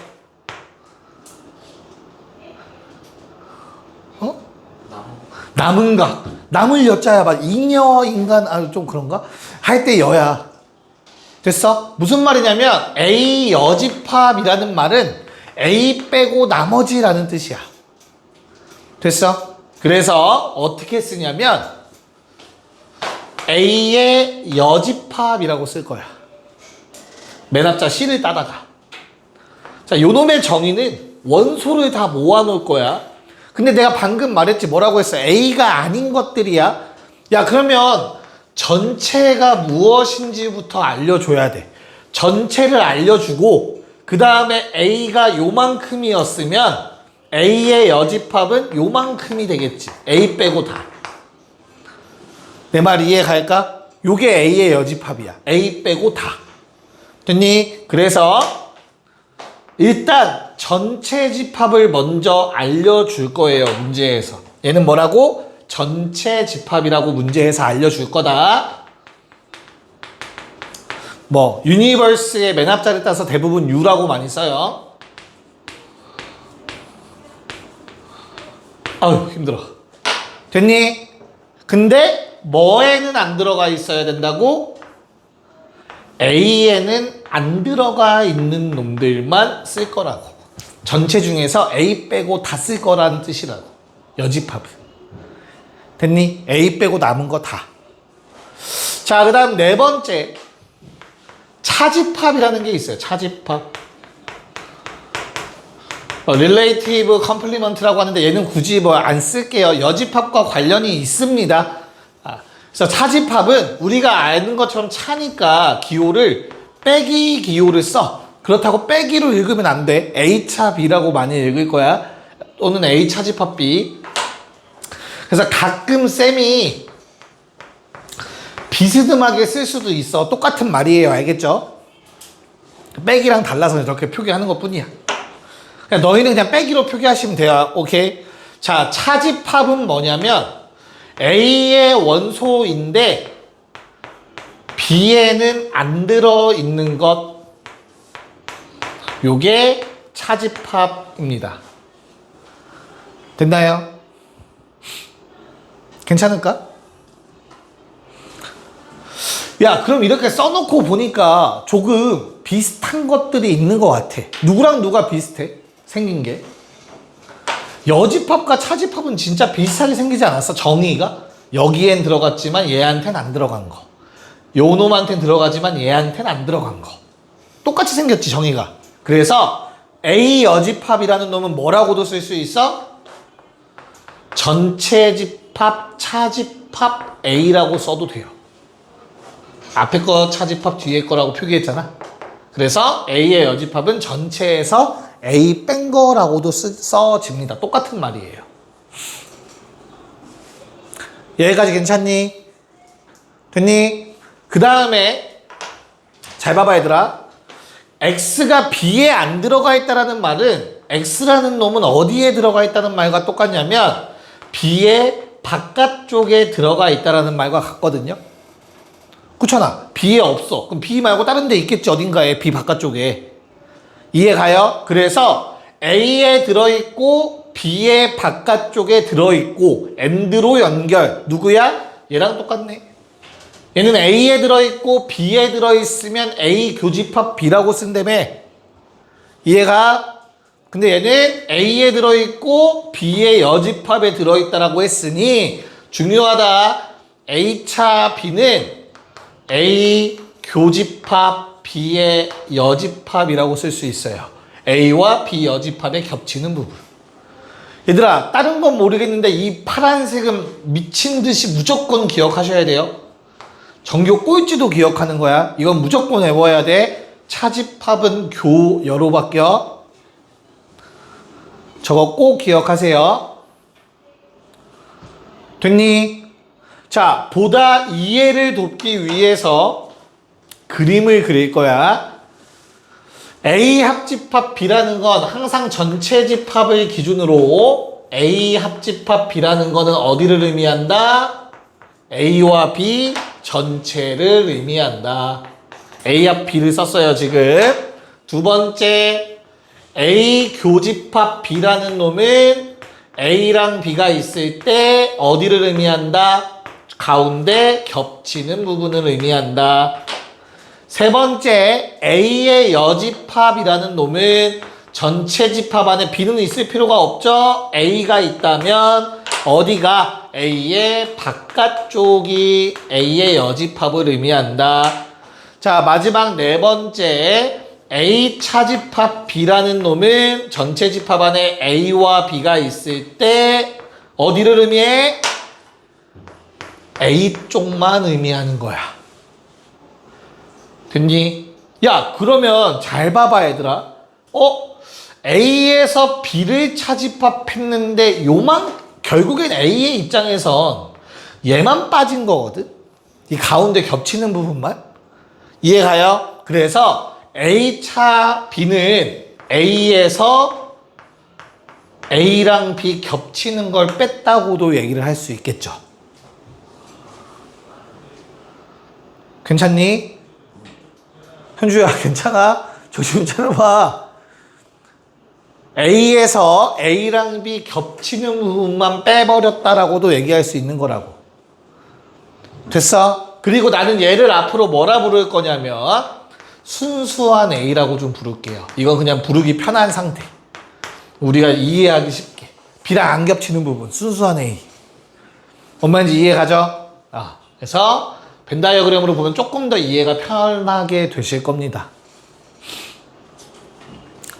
남은 각. 남을 여자야. 막 잉여 인간 좀 그런가? 할 때 여야. 됐어? 무슨 말이냐면 A 여집합이라는 말은 A 빼고 나머지라는 뜻이야. 됐어? 그래서 어떻게 쓰냐면 A의 여집합이라고 쓸 거야. 맨 앞자 C를 따다가. 자, 요놈의 정의는 원소를 다 모아놓을 거야. 근데 내가 방금 말했지. 뭐라고 했어? A가 아닌 것들이야. 야, 그러면 전체가 무엇인지부터 알려줘야 돼. 전체를 알려주고 그 다음에 A가 요만큼이었으면 A의 여집합은 요만큼이 되겠지. A 빼고 다. 내 말 이해 갈까? 요게 A의 여집합이야. A 빼고 다. 됐니? 그래서 일단 전체 집합을 먼저 알려줄 거예요. 문제에서. 얘는 뭐라고? 전체 집합이라고 문제에서 알려줄 거다. 뭐 유니버스의 맨 앞자를 따서 대부분 U라고 많이 써요. 아유 힘들어. 됐니? 근데 뭐에는 안 들어가 있어야 된다고? A에는 안 들어가 있는 놈들만 쓸 거라고. 전체 중에서 A 빼고 다 쓸 거라는 뜻이라고. 여집합은. 됐니? A 빼고 남은 거 다. 자, 그 다음 네 번째. 차집합이라는 게 있어요. 차집합. relative complement라고 하는데 얘는 굳이 뭐 안 쓸게요. 여집합과 관련이 있습니다. 그래서 차집합은 우리가 아는 것처럼 차니까 기호를 빼기 기호를 써. 그렇다고 빼기로 읽으면 안 돼. A차 B라고 많이 읽을 거야. 또는 A차 집합 B. 그래서 가끔 쌤이 비스듬하게 쓸 수도 있어. 똑같은 말이에요. 알겠죠? 빼기랑 달라서 이렇게 표기하는 것 뿐이야. 그냥 너희는 그냥 빼기로 표기하시면 돼요. 오케이? 자, 차집합은 뭐냐면 A의 원소인데 B에는 안 들어있는 것. 요게 차집합입니다. 됐나요? 괜찮을까? 야, 그럼 이렇게 써놓고 보니까 조금 비슷한 것들이 있는 것 같아. 누구랑 누가 비슷해? 생긴 게. 여집합과 차집합은 진짜 비슷하게 생기지 않았어? 정의가? 여기엔 들어갔지만 얘한텐 안 들어간 거. 요 놈한텐 들어가지만 얘한텐 안 들어간 거. 똑같이 생겼지, 정의가. 그래서 A 여집합이라는 놈은 뭐라고도 쓸 수 있어? 전체 집합, 차집합 A라고 써도 돼요. 앞에 거 차집합, 뒤에 거라고 표기했잖아. 그래서 A의 여집합은 전체에서 A 뺀 거라고도 써집니다. 똑같은 말이에요. 여기까지 괜찮니? 됐니? 그 다음에 잘 봐봐 얘들아. X가 B에 안 들어가 있다라는 말은 X라는 놈은 어디에 들어가 있다는 말과 똑같냐면 B의 바깥쪽에 들어가 있다라는 말과 같거든요. 그렇잖아. B에 없어. 그럼 B 말고 다른 데 있겠지. 어딘가에 B 바깥쪽에. 이해가요? 그래서 A에 들어있고 B의 바깥쪽에 들어있고 AND로 연결. 누구야? 얘랑 똑같네. 얘는 A에 들어있고 B에 들어있으면 A 교집합 B라고 쓴다며. 이해가? 근데 얘는 A에 들어있고 B의 여집합에 들어있다라고 했으니 중요하다. A차 B는 A 교집합 B의 여집합이라고 쓸 수 있어요. A와 B 여집합에 겹치는 부분. 얘들아, 다른 건 모르겠는데 이 파란색은 미친 듯이 무조건 기억하셔야 돼요. 전교 꼴찌도 기억하는 거야. 이건 무조건 외워야 돼. 차집합은 교여로 바뀌어. 저거 꼭 기억하세요. 됐니? 자, 보다 이해를 돕기 위해서 그림을 그릴 거야. A 합집합 B라는 건 항상 전체 집합을 기준으로 A 합집합 B라는 거는 어디를 의미한다? A와 B 전체를 의미한다. A 합 B를 썼어요, 지금. 두 번째, A 교집합 B라는 놈은 A랑 B가 있을 때 어디를 의미한다? 가운데 겹치는 부분을 의미한다. 세 번째, A의 여집합이라는 놈은 전체 집합 안에 B는 있을 필요가 없죠? A가 있다면 어디가? A의 바깥쪽이 A의 여집합을 의미한다. 자, 마지막 네 번째, A 차집합 B라는 놈은 전체 집합 안에 A와 B가 있을 때 어디를 의미해? A 쪽만 의미하는 거야. 됐니? 야, 그러면 잘 봐봐, 얘들아. A에서 B를 차집합했는데 결국엔 A의 입장에선 얘만 빠진 거거든? 이 가운데 겹치는 부분만? 이해가요? 그래서 A차 B는 A에서 A랑 B 겹치는 걸 뺐다고도 얘기를 할 수 있겠죠. 괜찮니? 현주야, 괜찮아? 조심 차려봐. A에서 A랑 B 겹치는 부분만 빼버렸다라고도 얘기할 수 있는 거라고. 됐어? 그리고 나는 얘를 앞으로 뭐라 부를 거냐면 순수한 A라고 좀 부를게요. 이건 그냥 부르기 편한 상태. 우리가 이해하기 쉽게. B랑 안 겹치는 부분, 순수한 A. 뭔 말인지 이해가죠? 그래서 벤 다이어그램으로 보면 조금 더 이해가 편하게 되실 겁니다.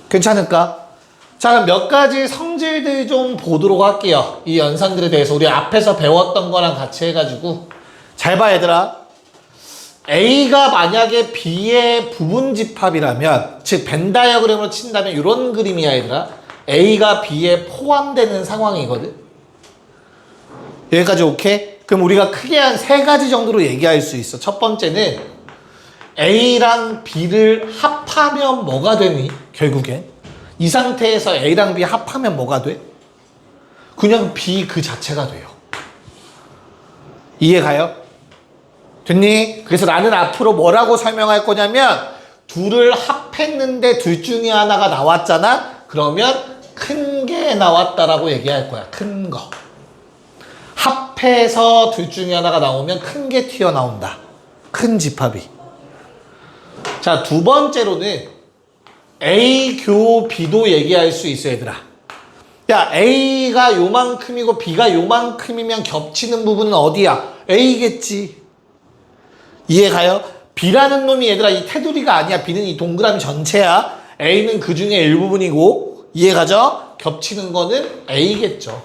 괜찮을까? 자, 그럼 몇 가지 성질들 좀 보도록 할게요. 이 연산들에 대해서 우리 앞에서 배웠던 거랑 같이 해가지고. 잘 봐, 얘들아. A가 만약에 B의 부분집합이라면, 즉 벤 다이어그램으로 친다면 이런 그림이야, 얘들아. A가 B에 포함되는 상황이거든. 여기까지 오케이? 그럼 우리가 크게 한 세 가지 정도로 얘기할 수 있어. 첫 번째는 A랑 B를 합하면 뭐가 되니? 결국엔 이 상태에서 A랑 B 합하면 뭐가 돼? 그냥 B 그 자체가 돼요. 이해가요? 됐니? 그래서 나는 앞으로 뭐라고 설명할 거냐면 둘을 합했는데 둘 중에 하나가 나왔잖아? 그러면 큰 게 나왔다라고 얘기할 거야. 큰 거. 합해서 둘 중에 하나가 나오면 큰 게 튀어나온다. 큰 집합이. 자, 두 번째로는 A 교 B도 얘기할 수 있어, 얘들아. 야, A가 요만큼이고 B가 요만큼이면 겹치는 부분은 어디야? A겠지. 이해가요? B라는 놈이 얘들아 이 테두리가 아니야. B는 이 동그라미 전체야. A는 그 중에 일부분이고. 이해가죠? 겹치는 거는 A겠죠.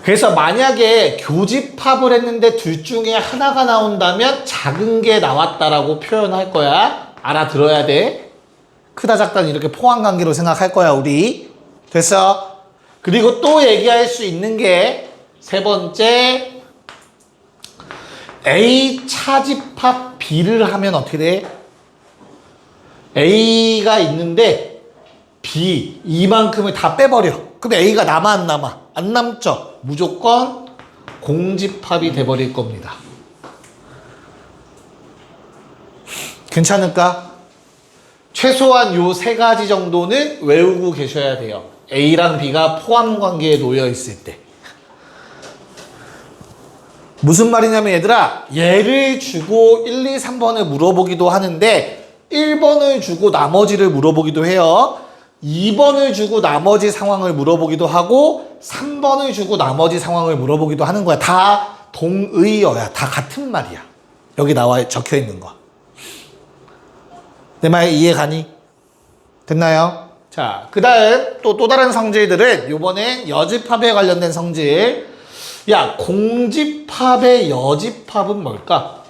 그래서 만약에 교집합을 했는데 둘 중에 하나가 나온다면 작은 게 나왔다라고 표현할 거야. 알아들어야 돼. 크다 작다는 이렇게 포함관계로 생각할 거야, 우리. 됐어? 그리고 또 얘기할 수 있는 게 세 번째, A 차집합 B를 하면 어떻게 돼? A가 있는데 B 이만큼을 다 빼버려. 그럼 A가 남아 안 남아? 안 남죠. 무조건 공집합이 돼버릴 겁니다. 괜찮을까? 최소한 요 세 가지 정도는 외우고 계셔야 돼요. A랑 B가 포함 관계에 놓여 있을 때. 무슨 말이냐면 얘들아, 얘를 주고 1, 2, 3번을 물어보기도 하는데 1번을 주고 나머지를 물어보기도 해요. 2번을 주고 나머지 상황을 물어보기도 하고 3번을 주고 나머지 상황을 물어보기도 하는 거야. 다 동의어야. 다 같은 말이야. 여기 나와 적혀 있는 거. 내 말 이해 가니? 됐나요? 자, 그 다음 또 다른 성질들은 요번엔 여집합에 관련된 성질. 야, 공집합의 여집합은 뭘까?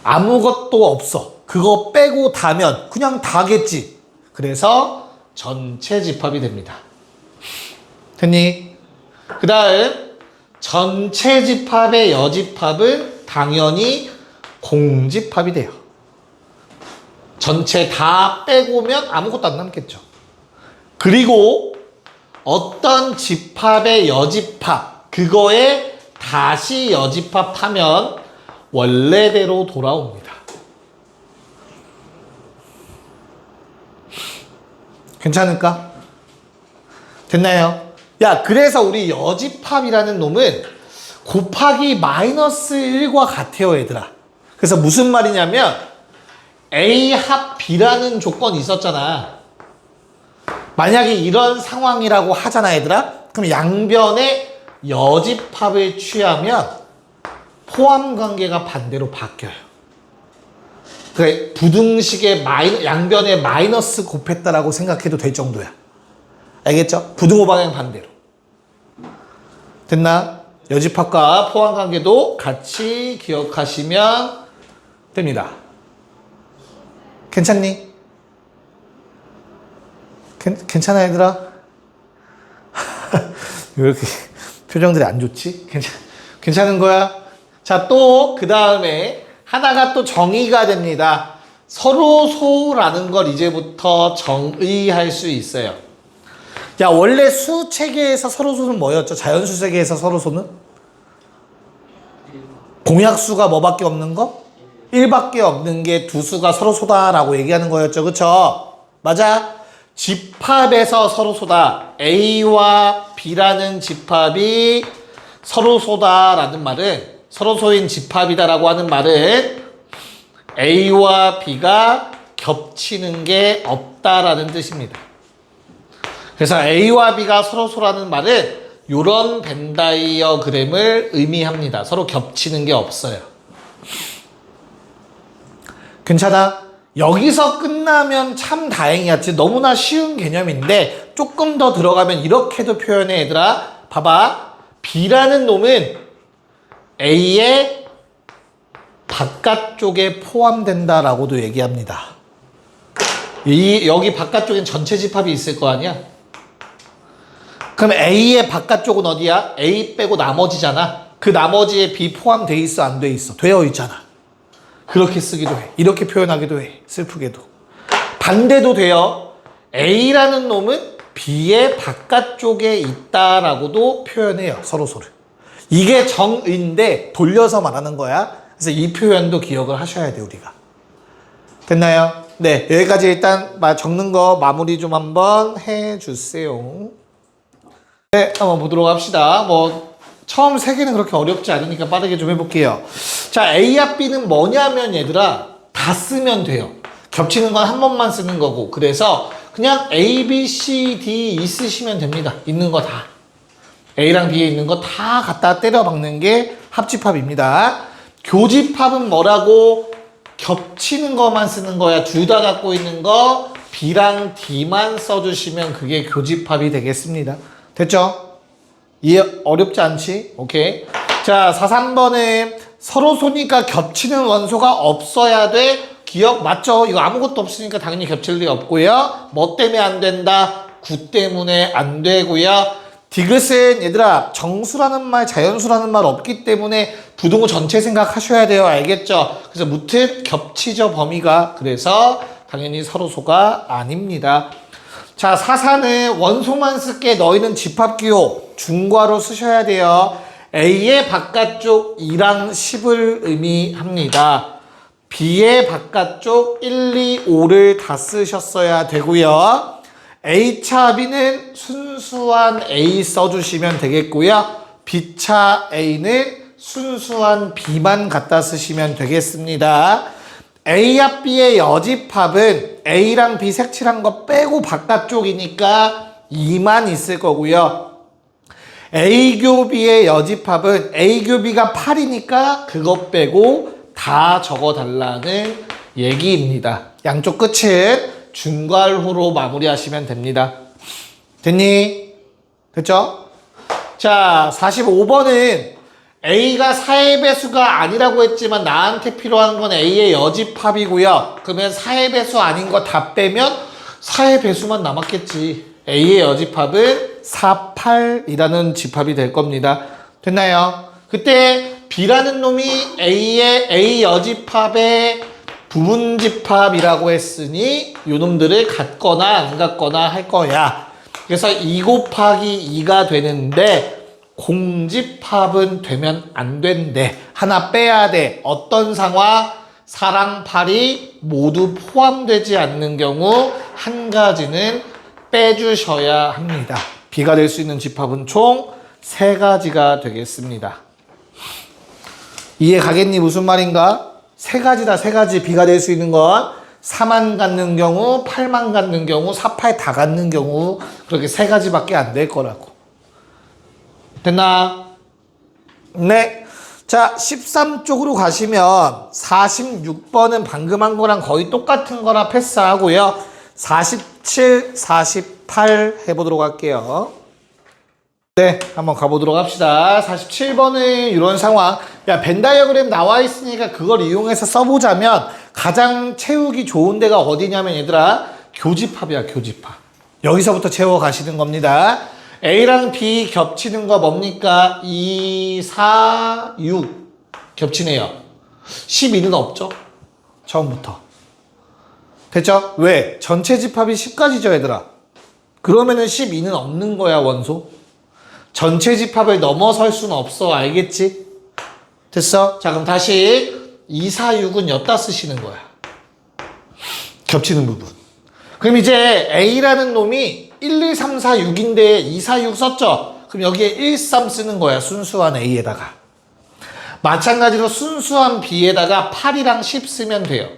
아무것도 없어. 그거 빼고 다면 그냥 다겠지. 그래서 전체 집합이 됩니다. 됐니? 그 다음 전체 집합의 여집합은 당연히 공집합이 돼요. 전체 다 빼고면 아무것도 안 남겠죠. 그리고 어떤 집합의 여집합, 그거에 다시 여집합하면 원래대로 돌아옵니다. 괜찮을까? 됐나요? 야, 그래서 우리 여집합이라는 놈은 곱하기 마이너스 1과 같아요, 얘들아. 그래서 무슨 말이냐면 A 합 B라는 조건이 있었잖아. 만약에 이런 상황이라고 하잖아, 얘들아. 그럼 양변에 여집합을 취하면 포함 관계가 반대로 바뀌어요. 그래, 부등식에 양변에 마이너스 곱했다라고 생각해도 될 정도야. 알겠죠? 부등호 방향 반대로. 됐나? 여집합과 포함 관계도 같이 기억하시면 됩니다. 괜찮니? 괜찮아, 얘들아? 왜 이렇게 표정들이 안 좋지? 괜찮은 거야? 자, 또 그 다음에 하나가 또 정의가 됩니다. 서로소라는 걸 이제부터 정의할 수 있어요. 야, 원래 수 체계에서 서로소는 뭐였죠? 자연수 세계에서 서로소는? 공약수가 뭐밖에 없는 거? 1밖에 없는 게 두 수가 서로소다라고 얘기하는 거였죠. 그쵸? 맞아? 집합에서 서로소다. A와 B라는 집합이 서로소다라는 말은, 서로소인 집합이다라고 하는 말은 A와 B가 겹치는 게 없다라는 뜻입니다. 그래서 A와 B가 서로소라는 말은 이런 벤 다이어그램을 의미합니다. 서로 겹치는 게 없어요. 괜찮아? 여기서 끝나면 참 다행이었지. 너무나 쉬운 개념인데 조금 더 들어가면 이렇게도 표현해, 얘들아. 봐봐. B라는 놈은 A의 바깥쪽에 포함된다라고도 얘기합니다. 여기 바깥쪽엔 전체 집합이 있을 거 아니야? 그럼 A의 바깥쪽은 어디야? A 빼고 나머지잖아. 그 나머지에 B 포함돼 있어, 안 돼 있어? 되어 있잖아. 그렇게 쓰기도 해. 이렇게 표현하기도 해. 슬프게도. 반대도 돼요. A라는 놈은 B의 바깥쪽에 있다라고도 표현해요. 서로소를. 이게 정의인데 돌려서 말하는 거야. 그래서 이 표현도 기억을 하셔야 돼, 우리가. 됐나요? 네, 여기까지 일단 적는 거 마무리 좀 한번 해주세요. 네, 한번 보도록 합시다. 처음 세 개는 그렇게 어렵지 않으니까 빠르게 좀 해볼게요. 자, A와 B는 뭐냐면 얘들아, 다 쓰면 돼요. 겹치는 건 한 번만 쓰는 거고. 그래서 그냥 A, B, C, D 있으시면 됩니다. 있는 거 다. A랑 B에 있는 거 다 갖다 때려 박는 게 합집합입니다. 교집합은 뭐라고? 겹치는 것만 쓰는 거야. 둘 다 갖고 있는 거 B랑 D만 써주시면 그게 교집합이 되겠습니다. 됐죠? 이해 어렵지 않지? 오케이. 자, 4,3번은 서로소니까 겹치는 원소가 없어야 돼. 기억 맞죠? 이거 아무것도 없으니까 당연히 겹칠 리 없고요. 뭐 때문에 안 된다? 구 때문에 안 되고요. 디귿은 얘들아 정수라는 말, 자연수라는 말 없기 때문에 부등호 전체 생각하셔야 돼요. 알겠죠? 그래서 무튼 겹치죠, 범위가. 그래서 당연히 서로소가 아닙니다. 자, 사사는 원소만 쓸게. 너희는 집합기호 중괄호 쓰셔야 돼요. A의 바깥쪽 2랑 10을 의미합니다. B의 바깥쪽 1, 2, 5를 다 쓰셨어야 되고요. A차 B는 순수한 A 써주시면 되겠고요. B차 A는 순수한 B만 갖다 쓰시면 되겠습니다. A와 B의 여집합은 A랑 B 색칠한 거 빼고 바깥쪽이니까 2만 있을 거고요. A교 B의 여집합은 A교 B가 8이니까 그거 빼고 다 적어달라는 얘기입니다. 양쪽 끝은 중괄호로 마무리하시면 됩니다. 됐니? 됐죠? 자, 45번은 A가 4의 배수가 아니라고 했지만 나한테 필요한 건 A의 여집합이고요. 그러면 4의 배수 아닌 거 다 빼면 4의 배수만 남았겠지. A의 여집합은 4, 8이라는 집합이 될 겁니다. 됐나요? 그때 B라는 놈이 A 여집합의 부분집합이라고 했으니 요 놈들을 같거나 안 같거나 할 거야. 그래서 2 곱하기 2가 되는데 공집합은 되면 안 된대. 하나 빼야 돼. 어떤 상황? 4랑 8이 모두 포함되지 않는 경우 한 가지는 빼주셔야 합니다. B가 될 수 있는 집합은 총 3가지가 되겠습니다. 이해 가겠니? 무슨 말인가? 3가지다, 3가지. B가 될 수 있는 건 4만 갖는 경우, 8만 갖는 경우, 4, 8 다 갖는 경우 그렇게 3가지밖에 안 될 거라고. 됐나? 네. 자, 13쪽으로 가시면 46번은 방금 한 거랑 거의 똑같은 거라 패스하고요. 47, 48 해보도록 할게요. 네, 한번 가보도록 합시다. 47번은 이런 상황. 야, 벤 다이어그램 나와 있으니까 그걸 이용해서 써보자면 가장 채우기 좋은 데가 어디냐면 얘들아, 교집합이야, 교집합. 여기서부터 채워 가시는 겁니다. A랑 B 겹치는 거 뭡니까? 2, 4, 6 겹치네요. 12는 없죠? 처음부터. 됐죠? 왜? 전체 집합이 10가지죠, 얘들아. 그러면은 12는 없는 거야, 원소. 전체 집합을 넘어설 수는 없어. 알겠지? 됐어? 자, 그럼 다시 2, 4, 6은 엿다 쓰시는 거야. 겹치는 부분. 그럼 이제 A라는 놈이 1, 2, 3, 4, 6인데 2, 4, 6 썼죠? 그럼 여기에 1, 3 쓰는 거야. 순수한 A에다가. 마찬가지로 순수한 B에다가 8이랑 10 쓰면 돼요.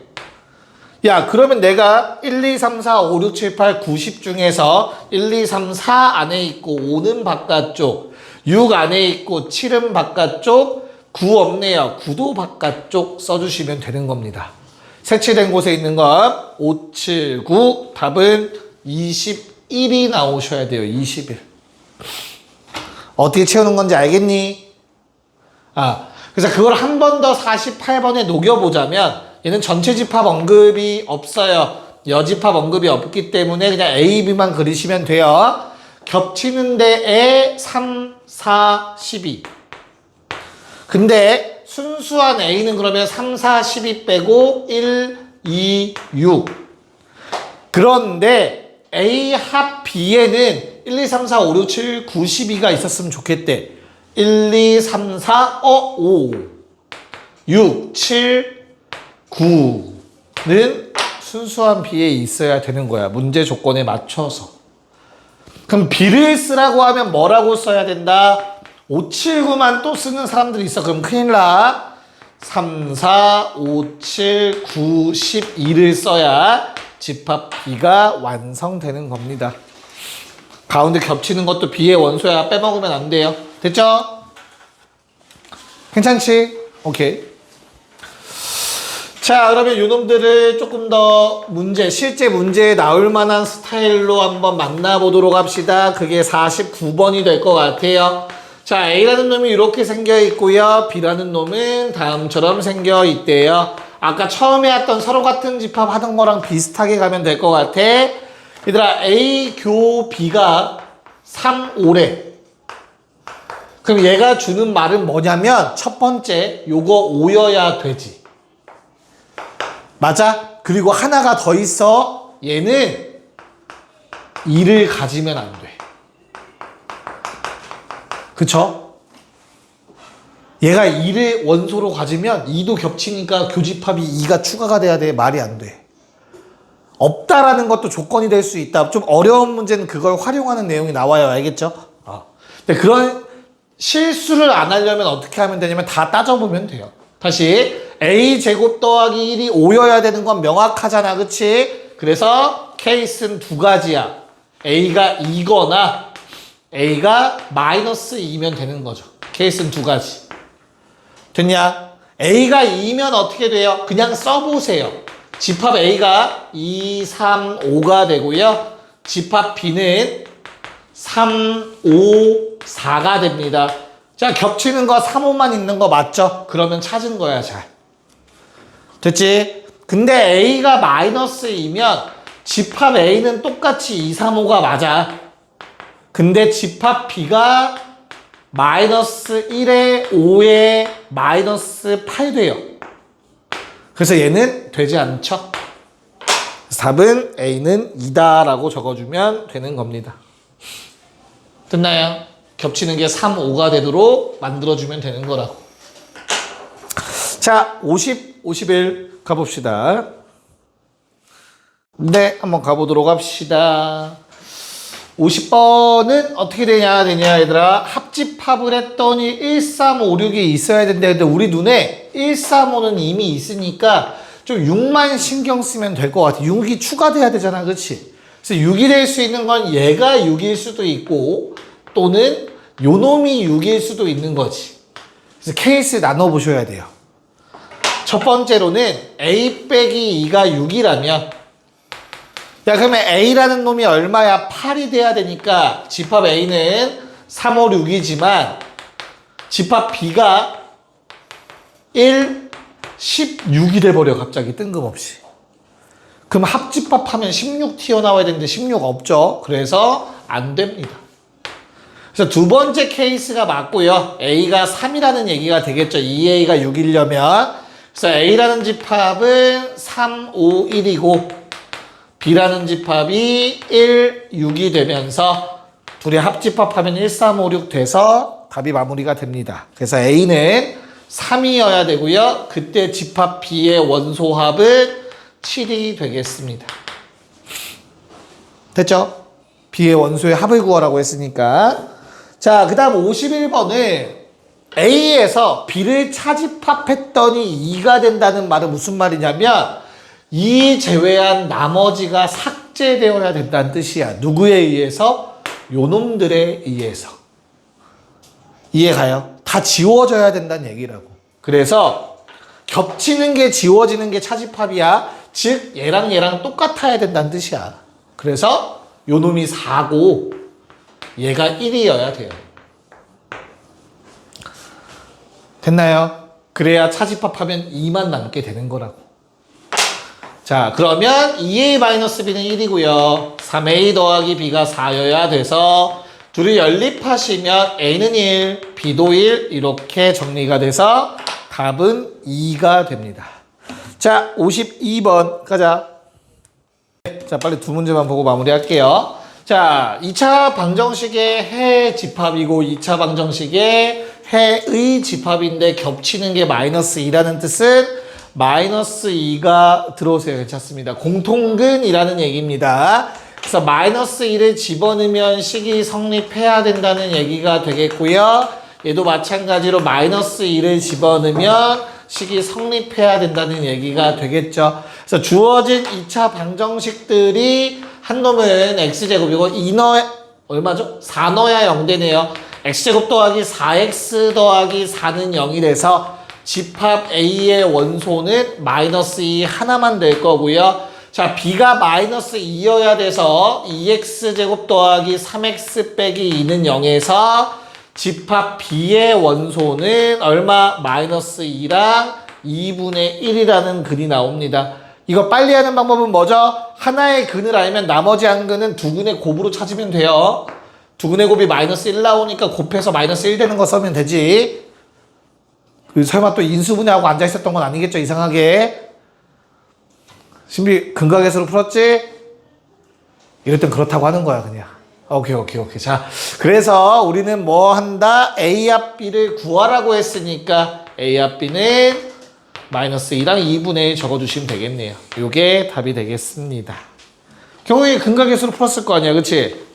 야, 그러면 내가 1, 2, 3, 4, 5, 6, 7, 8, 9, 10 중에서 1, 2, 3, 4 안에 있고 5는 바깥쪽, 6 안에 있고 7은 바깥쪽, 9 없네요. 9도 바깥쪽 써주시면 되는 겁니다. 색칠된 곳에 있는 건 5, 7, 9, 답은 21이 나오셔야 돼요. 21. 어떻게 채우는 건지 알겠니? 그래서 그걸 한 번 더 48번에 녹여보자면 얘는 전체 집합 언급이 없어요. 여집합 언급이 없기 때문에 그냥 A, B만 그리시면 돼요. 겹치는 데에 3, 4, 12. 근데 순수한 A는 그러면 3, 4, 12 빼고 1, 2, 6. 그런데 A 합 B에는 1, 2, 3, 4, 5, 6, 7, 9, 12가 있었으면 좋겠대. 1, 2, 3, 4, 5. 6, 7, 9는 순수한 B에 있어야 되는 거야. 문제 조건에 맞춰서. 그럼 B를 쓰라고 하면 뭐라고 써야 된다? 5, 7, 9만 또 쓰는 사람들이 있어. 그럼 큰일 나. 3, 4, 5, 7, 9, 12를 써야 집합 B가 완성되는 겁니다. 가운데 겹치는 것도 B의 원소야. 빼먹으면 안 돼요. 됐죠? 괜찮지? 오케이. 자, 그러면 요놈들을 조금 더 실제 문제에 나올 만한 스타일로 한번 만나보도록 합시다. 그게 49번이 될 것 같아요. 자, A라는 놈이 이렇게 생겨 있고요. B라는 놈은 다음처럼 생겨 있대요. 아까 처음에 했던 서로 같은 집합 하던 거랑 비슷하게 가면 될 것 같아. 얘들아, A 교 B가 3, 5래. 그럼 얘가 주는 말은 뭐냐면 첫 번째 요거 5여야 되지. 맞아? 그리고 하나가 더 있어. 얘는 2를 가지면 안 돼. 그쵸? 얘가 2를 원소로 가지면 2도 겹치니까 교집합이 2가 추가가 돼야 돼. 말이 안 돼. 없다라는 것도 조건이 될 수 있다. 좀 어려운 문제는 그걸 활용하는 내용이 나와요. 알겠죠? 근데 그런 실수를 안 하려면 어떻게 하면 되냐면 다 따져보면 돼요. 다시 a제곱 더하기 1이 5여야 되는 건 명확하잖아. 그치? 그래서 케이스는 두 가지야. a가 2거나 a가 마이너스 2면 되는 거죠. 케이스는 두 가지. 됐냐? a가 2면 어떻게 돼요? 그냥 써보세요. 집합 a가 2, 3, 5가 되고요. 집합 b는 3, 5, 4가 됩니다. 자, 겹치는 거 3, 5만 있는 거 맞죠? 그러면 찾은 거야, 잘. 됐지? 근데 a가 마이너스 2면 집합 a는 똑같이 2, 3, 5가 맞아. 근데 집합 b가 마이너스 1에 5에 마이너스 8 돼요. 그래서 얘는 되지 않죠? 답은 a는 2다라고 적어주면 되는 겁니다. 됐나요? 겹치는 게 3, 5가 되도록 만들어주면 되는 거라고. 자, 50, 51 가봅시다. 네, 한번 가보도록 합시다. 50번은 어떻게 되냐 얘들아. 합집합을 했더니 1, 3, 5, 6이 있어야 된다. 근데 우리 눈에 1, 3, 5는 이미 있으니까 좀 6만 신경 쓰면 될 것 같아. 6이 추가돼야 되잖아. 그치? 그래서 6이 될 수 있는 건 얘가 6일 수도 있고 또는 요 놈이 6일 수도 있는 거지. 그래서 케이스 나눠보셔야 돼요. 첫 번째로는 a 빼기 2가 6이라면 야, 그러면 a라는 놈이 얼마야? 8이 돼야 되니까 집합 a는 3, 5, 6이지만 집합 b가 1, 16이 돼버려. 갑자기 뜬금없이. 그럼 합집합하면 16 튀어나와야 되는데 16 없죠. 그래서 안 됩니다. 그래서 두 번째 케이스가 맞고요. a가 3이라는 얘기가 되겠죠. 2a가 6이려면. 그래서 a라는 집합은 3, 5, 1이고 b라는 집합이 1, 6이 되면서 둘이 합집합하면 1, 3, 5, 6 돼서 답이 마무리가 됩니다. 그래서 a는 3이어야 되고요. 그때 집합 b의 원소합은 7이 되겠습니다. 됐죠? b의 원소의 합을 구하라고 했으니까. 자, 그 다음 51번은 a에서 b를 차집합했더니 2가 된다는 말은 무슨 말이냐면 이 제외한 나머지가 삭제되어야 된다는 뜻이야. 누구에 의해서? 요놈들에 의해서. 이해가요? 다 지워져야 된다는 얘기라고. 그래서 겹치는 게 지워지는 게 차집합이야. 즉 얘랑 똑같아야 된다는 뜻이야. 그래서 요놈이 4고 얘가 1이어야 돼요. 됐나요? 그래야 차집합하면 2만 남게 되는 거라고. 자, 그러면 2a-b는 1이고요. 3a 더하기 b가 4여야 돼서 둘이 연립하시면 a는 1, b도 1 이렇게 정리가 돼서 답은 2가 됩니다. 자, 52번 가자. 자, 빨리 두 문제만 보고 마무리할게요. 자, 2차 방정식의 해 집합이고 2차 방정식의 해의 집합인데 겹치는 게 마이너스 2라는 뜻은 마이너스 2가 들어오세요. 괜찮습니다. 공통근이라는 얘기입니다. 그래서 마이너스 2를 집어넣으면 식이 성립해야 된다는 얘기가 되겠고요. 얘도 마찬가지로 마이너스 2를 집어넣으면 식이 성립해야 된다는 얘기가 되겠죠. 그래서 주어진 2차 방정식들이 한 놈은 x제곱이고 얼마죠? 4 넣어야 0 되네요. x제곱 더하기 4x 더하기 4는 0이 돼서 집합 A의 원소는 마이너스 2 하나만 될 거고요. 자, B가 마이너스 2여야 돼서 2x제곱 더하기 3x 빼기 2는 0에서 집합 B의 원소는 얼마? 마이너스 2랑 2분의 1이라는 근이 나옵니다. 이거 빨리 하는 방법은 뭐죠? 하나의 근을 알면 나머지 한 근은 두 근의 곱으로 찾으면 돼요. 두근의 곱이 마이너스 1 나오니까 곱해서 마이너스 1 되는 거 써면 되지. 설마 또 인수분해하고 앉아있었던 건 아니겠죠, 이상하게. 신비 근각에서로 풀었지? 이럴 땐 그렇다고 하는 거야, 그냥. 오케이. 자, 그래서 우리는 뭐 한다? A 합 B를 구하라고 했으니까 A 합 B는 마이너스 2랑 2분의 1 적어주시면 되겠네요. 요게 답이 되겠습니다. 경우에 근각에서로 풀었을 거 아니야, 그치?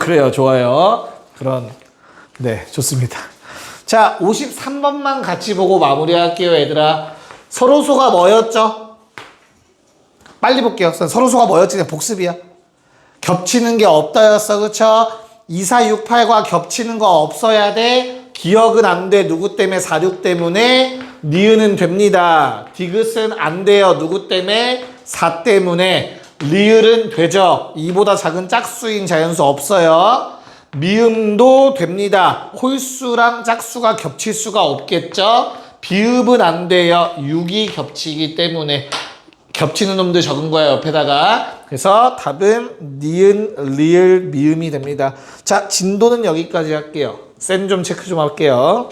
그래요, 좋아요. 네, 좋습니다. 자, 53번만 같이 보고 마무리할게요, 얘들아. 서로소가 뭐였죠? 빨리 볼게요. 서로소가 뭐였지? 그냥 복습이야. 겹치는 게 없다였어, 그쵸? 2468과 겹치는 거 없어야 돼. 기억은 안 돼. 누구 때문에? 46 때문에. 니은은 됩니다. 디귿은 안 돼요. 누구 때문에? 4 때문에. 리을은 되죠. 2보다 작은 짝수인 자연수 없어요. 미음도 됩니다. 홀수랑 짝수가 겹칠 수가 없겠죠. 비읍은 안 돼요. 6이 겹치기 때문에. 겹치는 놈들 적은 거야, 옆에다가. 그래서 답은 니은, 리을, 미음이 됩니다. 자, 진도는 여기까지 할게요. 쌤 좀 체크 좀 할게요.